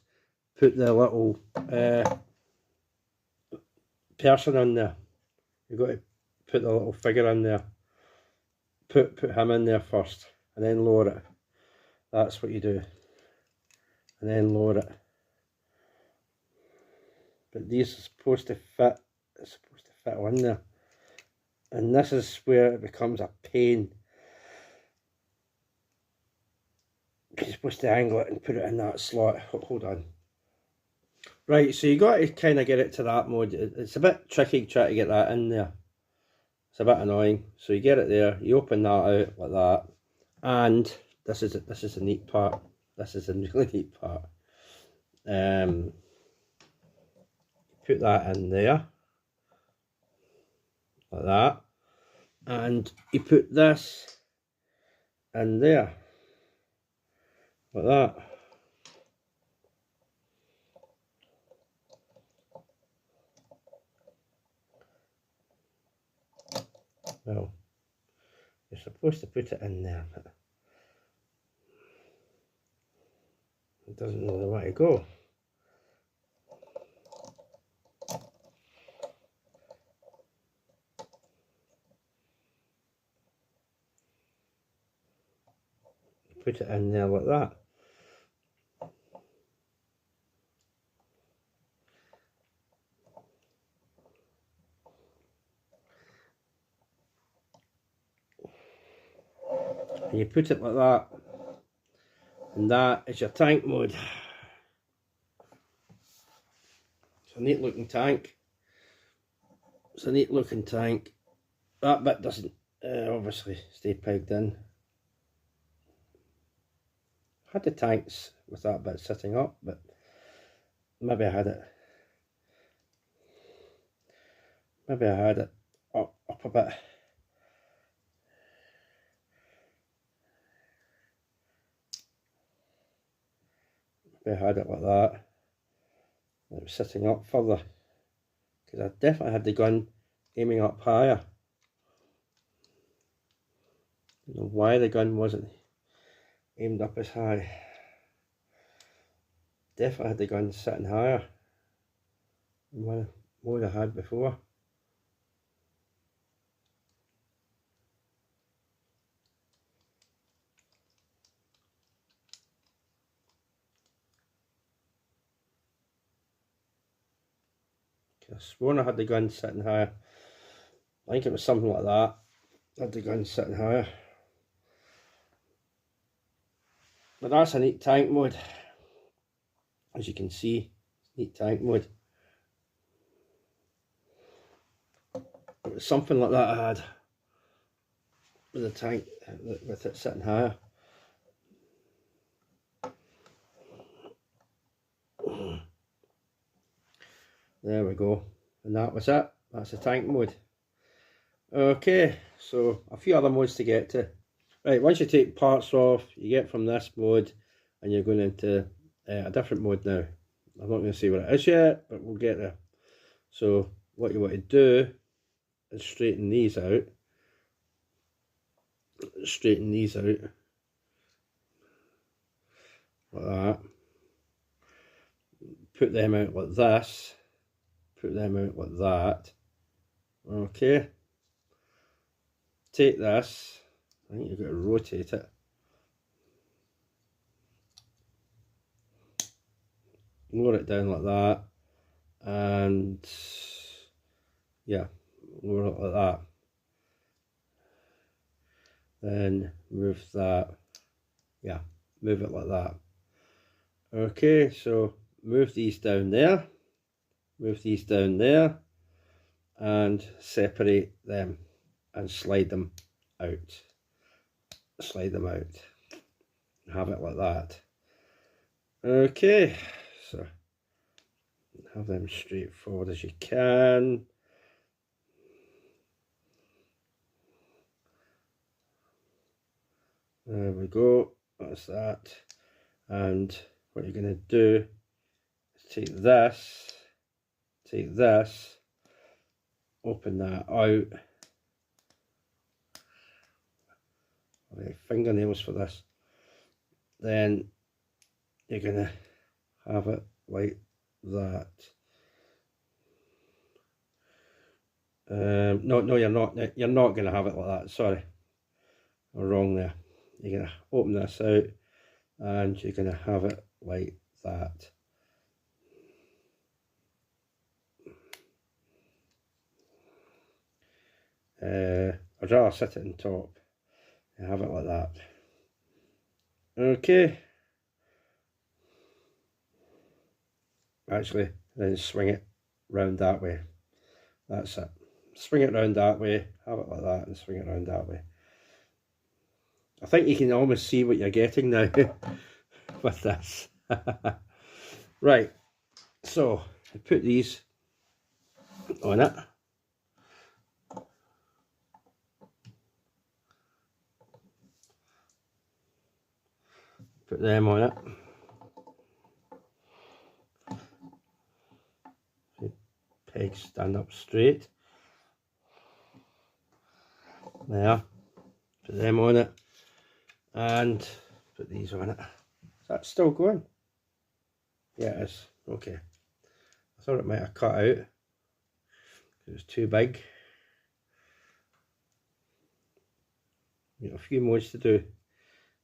put the little person in there. You've got to put the little figure in there. Put him in there first, and then lower it. That's what you do. And then lower it. But these are supposed to fit. It's supposed to fit in there. And this is where it becomes a pain. You're supposed to angle it and put it in that slot. Hold on. Right, so you got to kind of get it to that mode. It's a bit tricky trying to get that in there. It's a bit annoying. So you get it there. You open that out like that, and this is a neat part. This is a really neat part. Put that in there like that, and you put this in there like that. Well, you're supposed to put it in there, but it doesn't know where to go. Put it in there like that. And you put it like that, and that is your tank mode. It's a neat looking tank. It's a neat looking tank. That bit doesn't obviously stay pegged in. I had the tanks with that bit sitting up, but maybe I had it up a bit. Maybe I had it like that. It was sitting up further, because I definitely had the gun aiming up higher. I don't know why the gun wasn't aimed up as high. Definitely had the gun sitting higher than what I had before. I sworn I had the gun sitting higher. I think it was something like that. I had the gun sitting higher. But that's a neat tank mode. As you can see, neat tank mode. It was something like that I had with the tank, with it sitting higher. There we go, and that was it. That's the tank mode. Okay, so a few other modes to get to. Right, once you take parts off, you get from this mode, and you're going into a different mode now. I'm not going to say what it is yet, but we'll get there. So what you want to do is straighten these out. Straighten these out like that. Put them out like this. Put them out like that. Okay. Take this. I think you've got to rotate it. Lower it down like that. And yeah, lower it like that. Then move that. Yeah, move it like that. Okay, so move these down there. Move these down there. And separate them. And slide them out. Slide them out. Have it like that. Okay, so have them straight forward as you can. There we go, that's that. And what you're going to do is take this, open that out. Fingernails for this. Then you're going to have it like that. No, you're not. You're not going to have it like that. Sorry, I'm wrong there. You're going to open this out, and you're going to have it like that. I'd rather sit it on top and have it like that. Okay. Actually, then swing it round that way. That's it. Swing it round that way, have it like that, and swing it round that way. I think you can almost see what you're getting now with this. Right, so I put these on it. Put them on it. Pegs stand up straight. There. Put them on it. And put these on it. Is that still going? Yeah, it is. Okay. I thought it might have cut out. It was too big. Got a few modes to do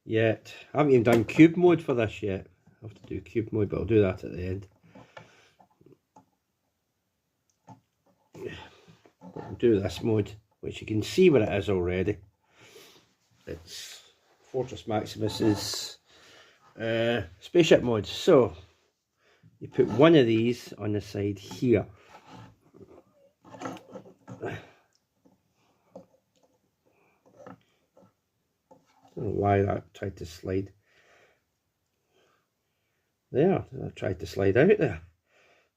yet. I haven't even done cube mode for this yet. I have to do cube mode, but I'll do that at the end. But I'll do this mode, which you can see what it is already. It's Fortress Maximus's spaceship mode. So you put one of these on the side here. I don't know why that tried to slide. There, I tried to slide out there.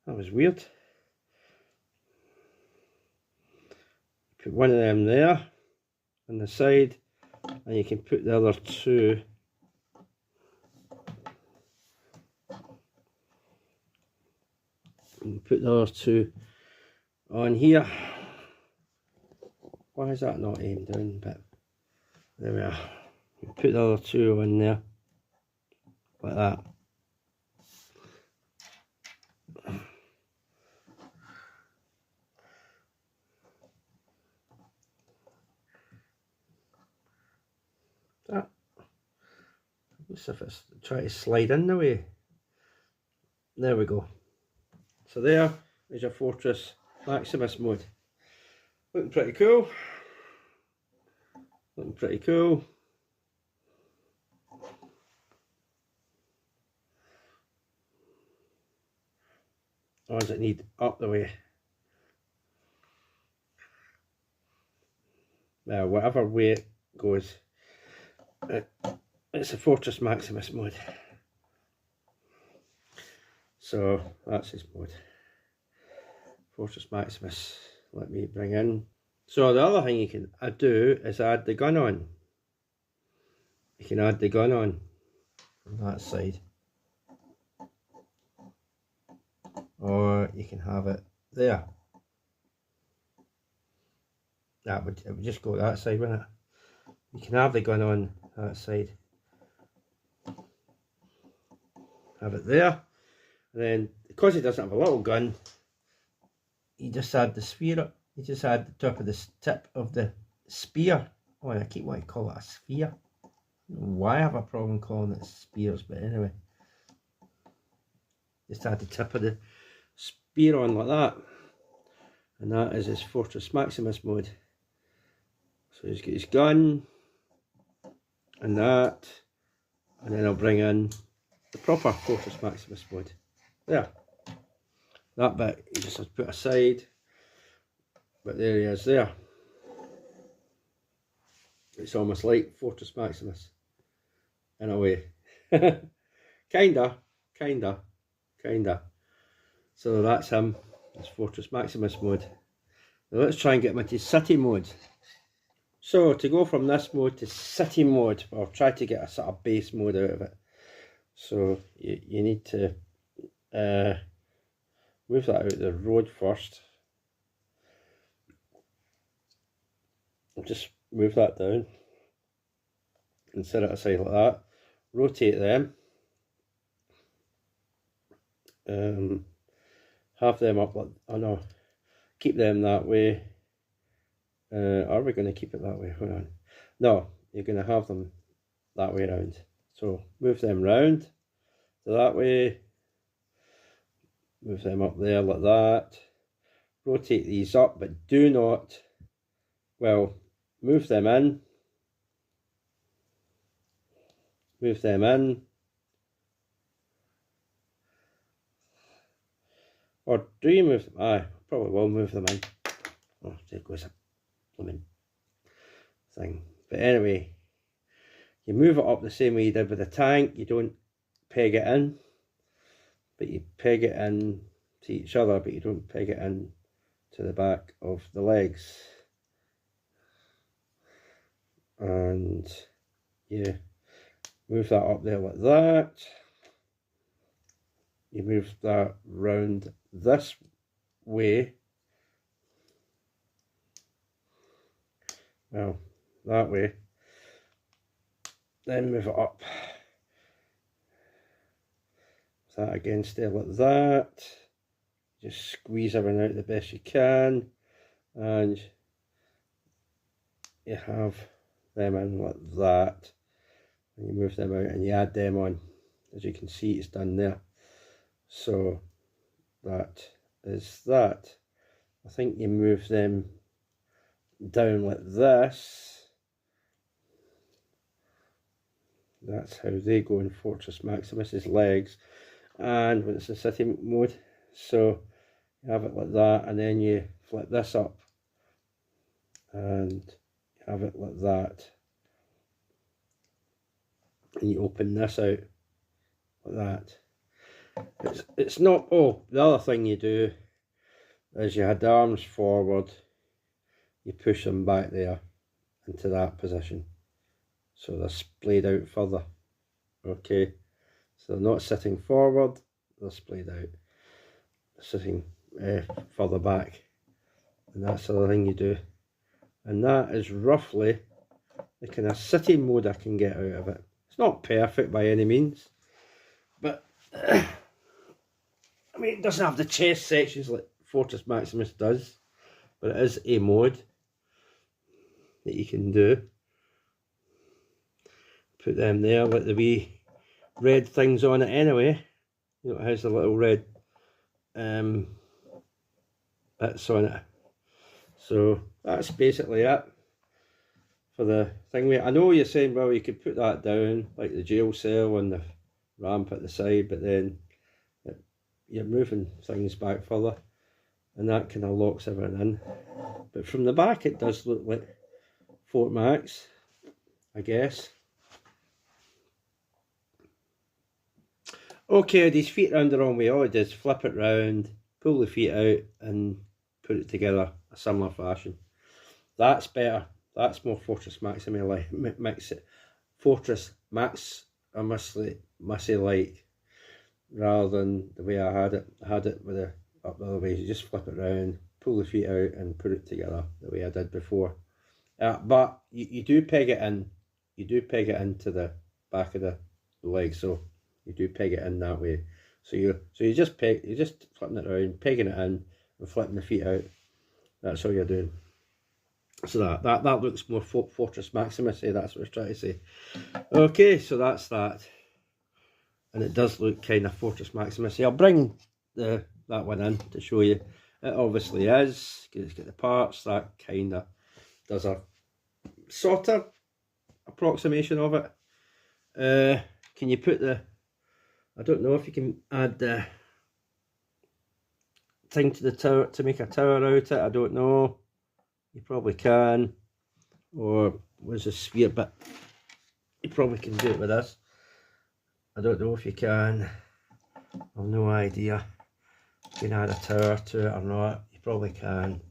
That was weird. Put one of them there on the side, and you can put the other two and put the other two on here. Why is that not aimed down? But there we are. Put the other two on there like that. That looks as if it's trying to slide in the way. There we go. So there is your Fortress Maximus mode. Looking pretty cool. Looking pretty cool. Or does it need up the way? Now, whatever way it goes, it's a Fortress Maximus mode. So that's his mode. Fortress Maximus. Let me bring in. So the other thing you can do is add the gun on. You can add the gun on that side. Or you can have it there. It would just go that side, wouldn't it? You can have the gun on that side. Have it there. And then, because he doesn't have a little gun, you just add the spear up. You just add the top of the tip of the spear. Oh, I keep wanting to call it a sphere. I don't know why I have a problem calling it spears, but anyway. Just add the tip of the spear on like that. And that is his Fortress Maximus mode. So he's got his gun and that, and then I'll bring in the proper Fortress Maximus mode. There. That bit you just have to put aside, but there he is there. It's almost like Fortress Maximus in a way. Kinda. So that's him. It's Fortress Maximus mode. Now let's try and get him into city mode. So to go from this mode to city mode, I'll try to get a sort of base mode out of it. So you need to move that out of the road first. Just move that down and set it aside like that. Rotate them. Have them up like, oh no, keep them that way. Are we going to keep it that way? Hold on. No, you're going to have them that way around. So move them round to that way. Move them up there like that. Rotate these up, but do not, well, move them in. Move them in. Or do you move them? I probably will move them in. Oh, there goes a blooming thing. But anyway, you move it up the same way you did with the tank. You don't peg it in, but you peg it in to each other, but you don't peg it in to the back of the legs. And you move that up there like that. You move that round this way. Well, that way. Then move it up. That again, stay like that. Just squeeze everything out the best you can. And you have them in like that. And you move them out and you add them on. As you can see, it's done there. So that is that. I think you move them down like this. That's how they go in Fortress Maximus's legs. And when it's in city mode, so you have it like that, and then you flip this up and you have it like that, and you open this out like that. It's not, oh, the other thing you do is you had the arms forward, you push them back there into that position, so they're splayed out further. Okay, so they're not sitting forward, they're splayed out, sitting further back, and that's the other thing you do. And that is roughly the kind of city mode I can get out of it. It's not perfect by any means, but I mean, it doesn't have the chest sections like Fortress Maximus does, but it is a mode that you can do. Put them there, like the wee red things on it anyway. You know, it has the little red bits on it. So that's basically it for the thing. I know you're saying, well, you could put that down like the jail cell and the ramp at the side, but then you're moving things back further and that kind of locks everything in. But from the back it does look like Fort Max, I guess. Okay, these feet round the wrong way. All I did is flip it round, pull the feet out and put it together a similar fashion. That's better. That's more Fortress Maximus like, mix it. Fortress Maximus like, rather than the way I had it. I had it with the up the other way. You just flip it round, pull the feet out and put it together the way I did before. But you do peg it in. You do peg it into the back of the leg, so you do peg it in that way. So you just flipping it around, pegging it in, and flipping the feet out. That's all you're doing. So that looks more Fortress Maximus. That's what I was trying to say. Okay, so that's that, and it does look kind of Fortress Maximus. I'll bring that one in to show you. It obviously is. It's got the parts that kind of does a sort of approximation of it. Can you put the? I don't know if you can add the thing to the tower to make a tower out of it. I don't know. You probably can. Or was a sphere, but you probably can do it with this. I don't know if you can. I've no idea. You can add a tower to it or not. You probably can.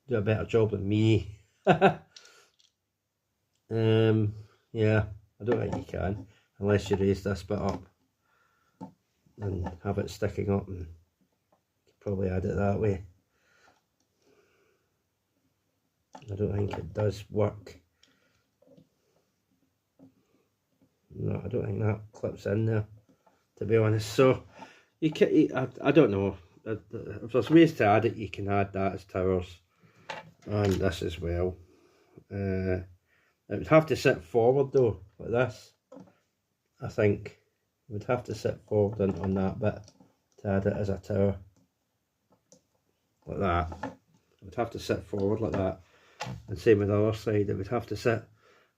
Do a better job than me. Yeah, I don't think you can, unless you raise this bit up and have it sticking up, and probably add it that way. I don't think it does work. No, I don't think that clips in there, to be honest. So you can, I don't know. If there's ways to add it, you can add that as towers, and this as well. It would have to sit forward though, like this. I think it would have to sit forward on that bit to add it as a tower, like that. It would have to sit forward like that, and same with the other side. It would have to sit.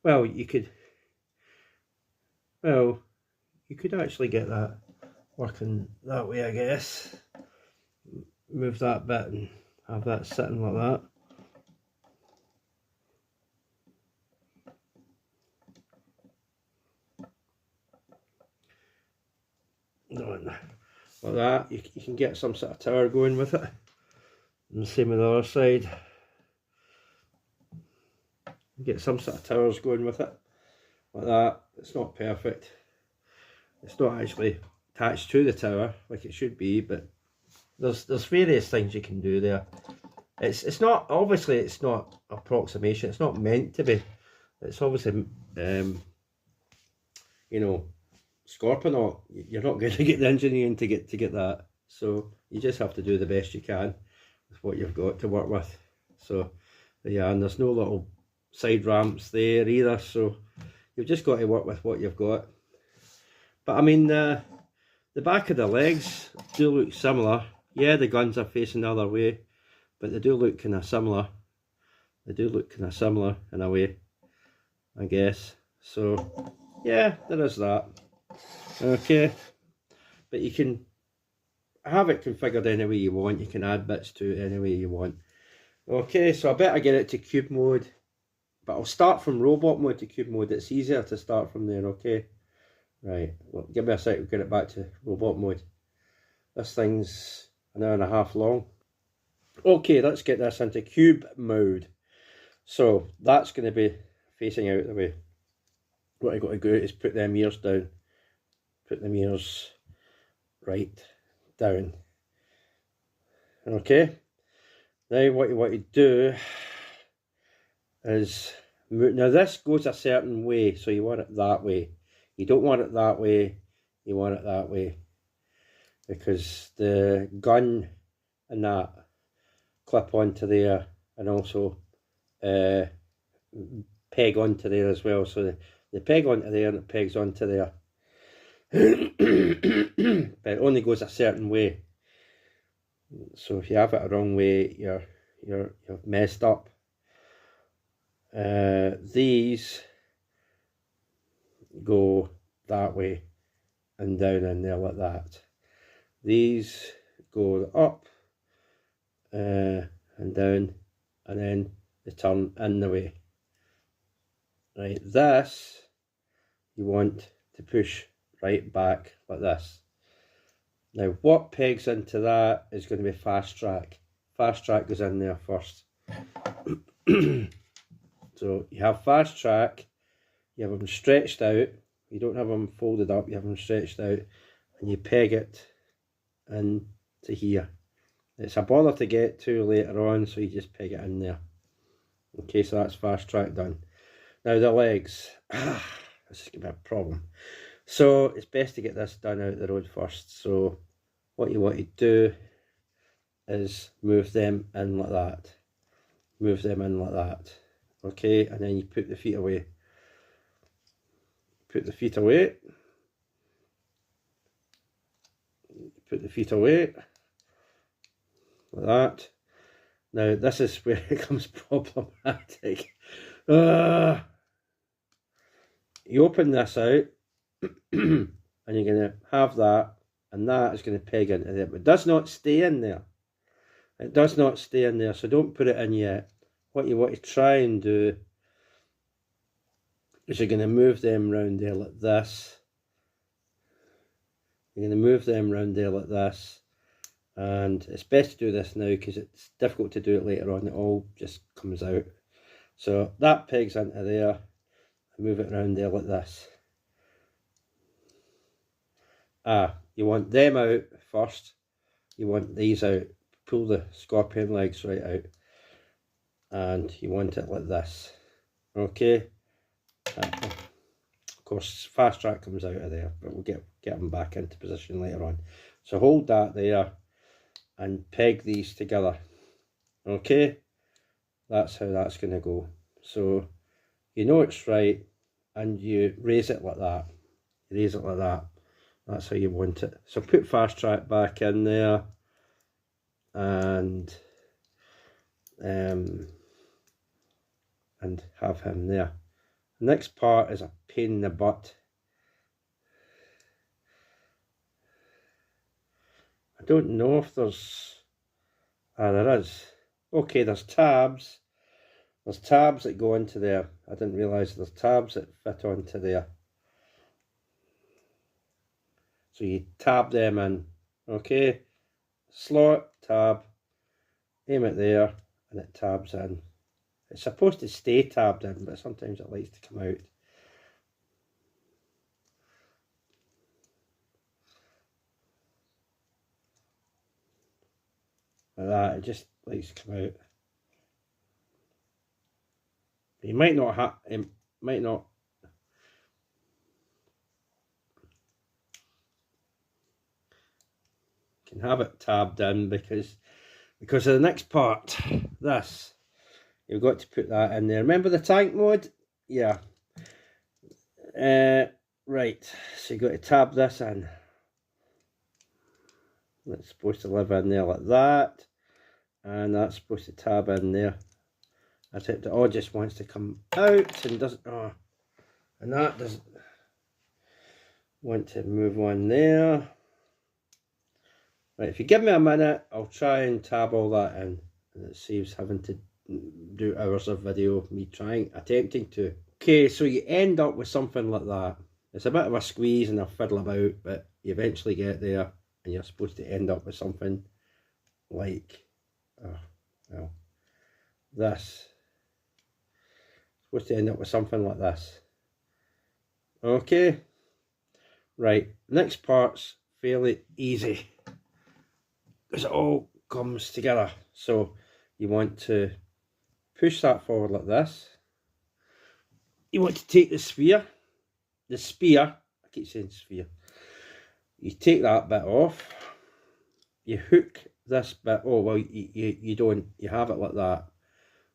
Well, you could actually get that working that way, I guess. Move that bit and have that sitting like that. Like that, you can get some sort of tower going with it. And the same with the other side. You get some sort of towers going with it. Like that. It's not perfect. It's not actually attached to the tower like it should be, but there's various things you can do there. It's not, obviously it's not approximation, it's not meant to be. It's obviously you know, Scorponok, you're not going to get the engineering to get that, so you just have to do the best you can with what you've got to work with. So yeah, and there's no little side ramps there either, so you've just got to work with what you've got. But I mean, the back of the legs do look similar. Yeah, the guns are facing the other way, but they do look kind of similar. They do look kind of similar in a way, I guess. So yeah, there is that. Okay, but you can have it configured any way you want. You can add bits to it any way you want. Okay, so I better get it to cube mode, but I'll start from robot mode to cube mode. It's easier to start from there. Okay, right, well, give me a sec to get it back to robot mode. This thing's an hour and a half long. Okay, let's get this into cube mode. So that's going to be facing out the way. What I got to do is put them ears down. Put them ears right down. Okay. Now what you want to do is move. Now this goes a certain way, so you want it that way. You don't want it that way. You want it that way, because the gun and that clip onto there, and also peg onto there as well. So they peg onto there and it pegs onto there. But it only goes a certain way. So if you have it a wrong way, you're messed up. These go that way and down in there like that. These go up and down, and then they turn in the way. Right, this you want to push right back like this. Now what pegs into that is going to be fast track. Fast track goes in there first. So you have fast track, you have them stretched out, you don't have them folded up, you have them stretched out, and you peg it into here. It's a bother to get to later on, so you just peg it in there. Okay, so that's fast track done. Now the legs, this is going to be a problem. So it's best to get this done out the road first. So what you want to do is move them in like that. Move them in like that. Okay, and then you put the feet away. Put the feet away. Put the feet away. Like that. Now this is where it becomes problematic. You open this out and you're going to have that, and that is going to peg into there, but it does not stay in there. It does not stay in there, so don't put it in yet. What you want to try and do is you're going to move them round there like this. You're going to move them round there like this, and it's best to do this now because it's difficult to do it later on. It all just comes out. So that pegs into there. move it around there like this. You want them out first. You want these out. Pull the scorpion legs right out. And you want it like this. Okay? Of course, fast track comes out of there, but we'll get them back into position later on. So hold that there and peg these together. Okay? That's how that's going to go. So you know it's right, and you raise it like that. You raise it like that. That's how you want it. So put fast track back in there, and have him there. The next part is a pain in the butt. I don't know if there's... there is. Okay, there's tabs. There's tabs that go into there. I didn't realise there's tabs that fit onto there. So you tab them in. Okay, slot, tab, aim it there, and it tabs in. It's supposed to stay tabbed in, but sometimes it likes to come out. Like that, it just likes to come out. You might not have, it might not. You can have it tabbed in because of the next part, this. You've got to put that in there. Remember the tank mode? Yeah. Right, so you've got to tab this in. It's supposed to live in there like that. And that's supposed to tab in there. That's it. It all just wants to come out and doesn't... Oh, and that doesn't want to move on there. Right, if you give me a minute, I'll try and tab all that in. And it saves having to do hours of video of me attempting to. Okay, so you end up with something like that. It's a bit of a squeeze and a fiddle about, but you eventually get there and you're supposed to end up with something like, well, this. Supposed to end up with something like this. Okay, right, next part's fairly easy because it all comes together. So you want to push that forward like this. You want to take the spear, I keep saying sphere. You take that bit off, you hook this bit, oh well you don't, you have it like that.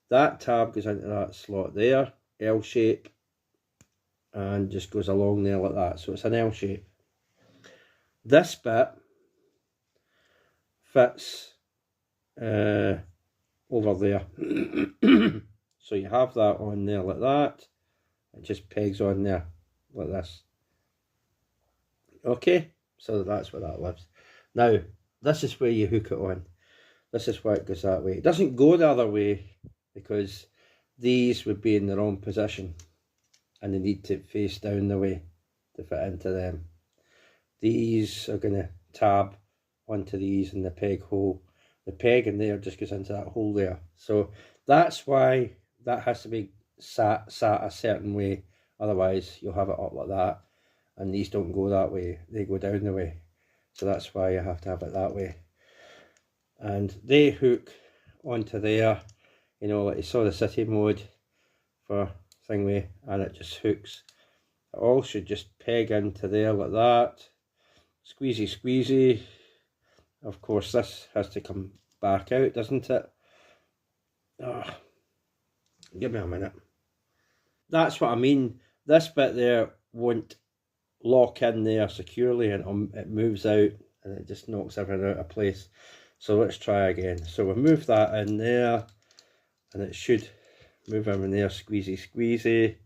That tab goes into that slot there, L shape, and just goes along there like that, so it's an L shape. This bit fits over there. So you have that on there like that, it just pegs on there like this. Okay, so that's where that lives. Now this is where you hook it on. This is why it goes that way. It doesn't go the other way because these would be in the wrong position and they need to face down the way to fit into them. These are going to tab onto these in the peg hole. The peg in there just goes into that hole there. So that's why that has to be sat a certain way. Otherwise you'll have it up like that. And these don't go that way. They go down the way. So that's why you have to have it that way. And they hook onto there. You know, like you saw the city mode for thingy, and it just hooks. It all should just peg into there like that. Squeezy, squeezy. Of course, this has to come back out, doesn't it? Oh, give me a minute. That's what I mean. This bit there won't lock in there securely, and it moves out, and it just knocks everything out of place. So let's try again. So we'll move that in there, and it should move in there, squeezy, squeezy.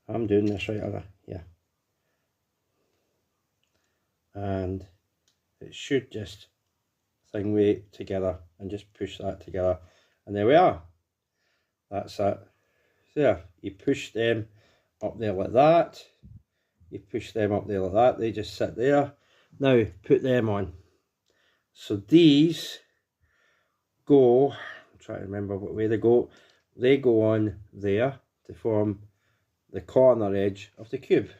I'm doing this right, are I? Yeah. And it should just thingy together and just push that together. And there we are. That's it. There. You push them up there like that. You push them up there like that. They just sit there. Now put them on. So these go, I'm trying to remember what way they go. They go on there to form the corner edge of the cube.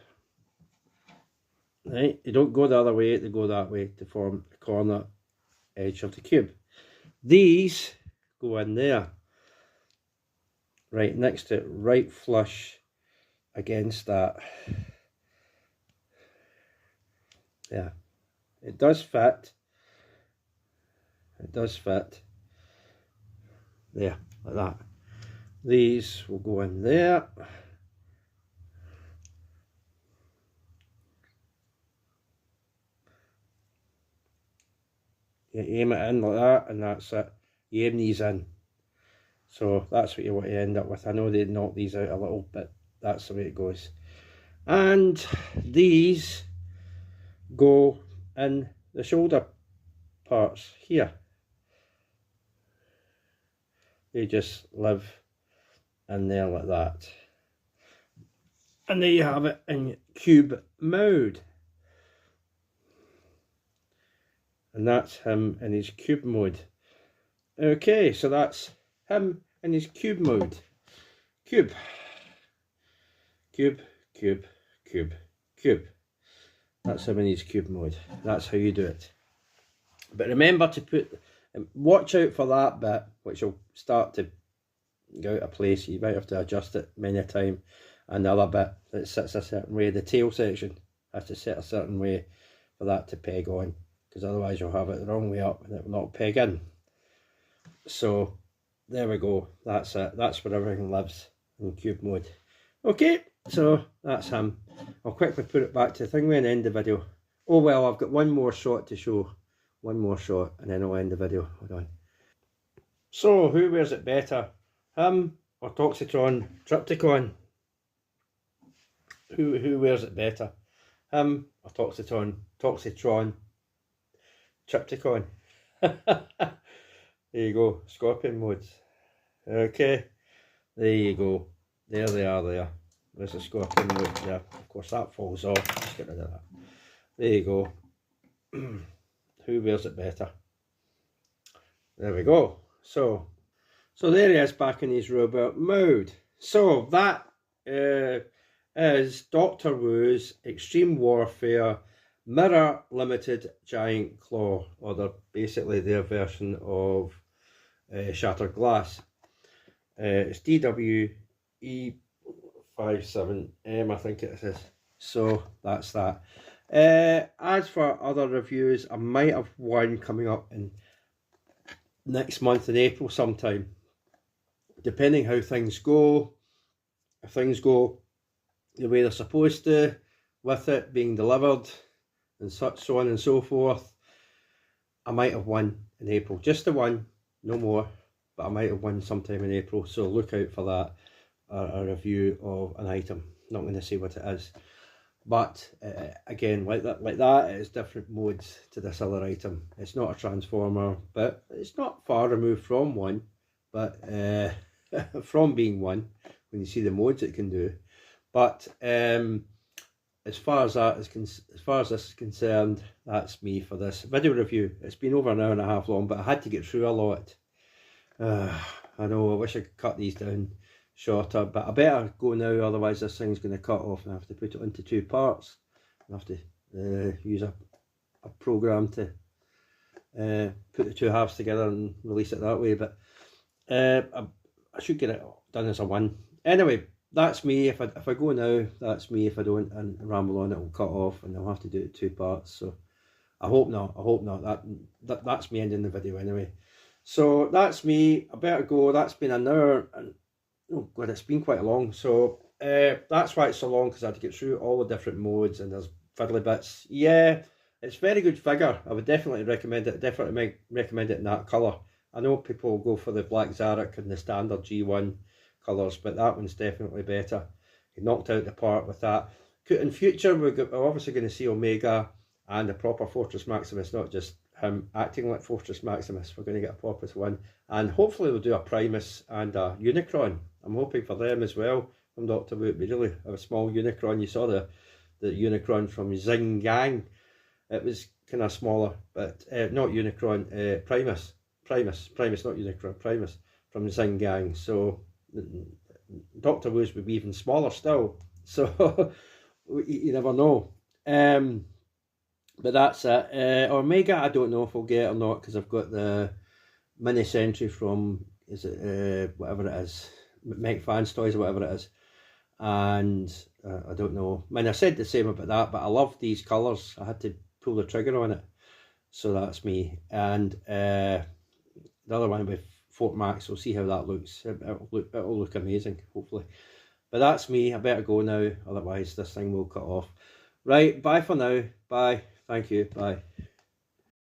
Right, they don't go the other way, they go that way to form the corner edge of the cube. These go in there, right next to it, right flush against that. Yeah, it does fit. It does fit. There, like that. These will go in there. You aim it in like that, and that's it. You aim these in. So that's what you want to end up with. I know they knock these out a little bit. That's the way it goes. And these go in the shoulder parts here. They just live in there like that. And there you have it in cube mode. And that's him in his cube mode. Okay, so that's him in his cube mode. Cube. Cube, cube, cube, cube. That's him in his cube mode. That's how you do it. But remember to put, watch out for that bit, which will start to go out of place. You might have to adjust it many a time. And the other bit that sits a certain way, the tail section has to sit a certain way for that to peg on, because otherwise you'll have it the wrong way up and it will not peg in. So there we go, that's it. That's where everything lives in cube mode. Okay, so that's him. I'll quickly put it back to the thing and end the video. Oh well, I've got one more shot to show. One more shot and then I'll end the video. Hold on. So who wears it better? Him or Toxitron Triptychon? Who wears it better? Him or Toxitron Triptychon? There you go, Scorpion modes. Okay, there you go. There they are there. There's a Scorpion mode there. Of course that falls off. Just get rid of that. There you go. Who wears it better? There we go. So there he is back in his robot mode. So that is Doctor Wu's Extreme Warfare Mirror Limited Giant Claw, or they're basically their version of Shattered Glass. It's DW-E57M, I think it is. So that's that. As for other reviews, I might have one coming up in next month in April sometime, depending how things go. If things go the way they're supposed to, with it being delivered and such, so on and so forth, I might have one in April. Just the one, no more, but I might have one sometime in April, so look out for that, a review of an item. Not going to say what it is, but again, like that it's different modes to this other item. It's not a transformer, but it's not far removed from one, but from being one when you see the modes it can do. But as far as this is concerned, that's me for this video review. It's been over an hour and a half long, but I had to get through a lot. I know, I wish I could cut these down shorter, but I better go now, otherwise this thing's going to cut off and I have to put it into two parts. I have to use a program to put the two halves together and release it that way, but I should get it done as a one. Anyway, that's me. If I go now, that's me. If I don't and ramble on, it will cut off and I'll have to do it in two parts. So I hope not. That's me ending the video anyway. So that's me. I better go. That's been an hour and oh god, it's been quite long. So that's why it's so long, because I had to get through all the different modes and there's fiddly bits. Yeah, it's a very good figure. I would definitely recommend it. Definitely recommend it in that colour. I know people go for the black Zarek and the standard G1 colours, but that one's definitely better. He knocked out the park with that. In future, we're obviously going to see Omega and a proper Fortress Maximus, not just him acting like Fortress Maximus. We're going to get a proper one, and hopefully we'll do a Primus and a Unicron. I'm hoping for them as well from Doctor Wu. It'd be really a small Unicron. You saw the Unicron from Zing Yang. It was kind of smaller, but not Unicron, Primus, not Unicron, Primus. from the Zing gang. So Doctor Wu's would be even smaller still. So you never know. But that's it. Omega, I don't know if I'll get it or not, because I've got the mini Sentry from, is it whatever it is, Mech Fans Toys or whatever it is. And I don't know. I mean, I said the same about that, but I love these colours. I had to pull the trigger on it. So that's me. And the other one with Fort Max, we'll see how that looks. It'll look amazing, hopefully. But that's me. I better go now, otherwise this thing will cut off. Right, bye for now. Bye. Thank you. Bye.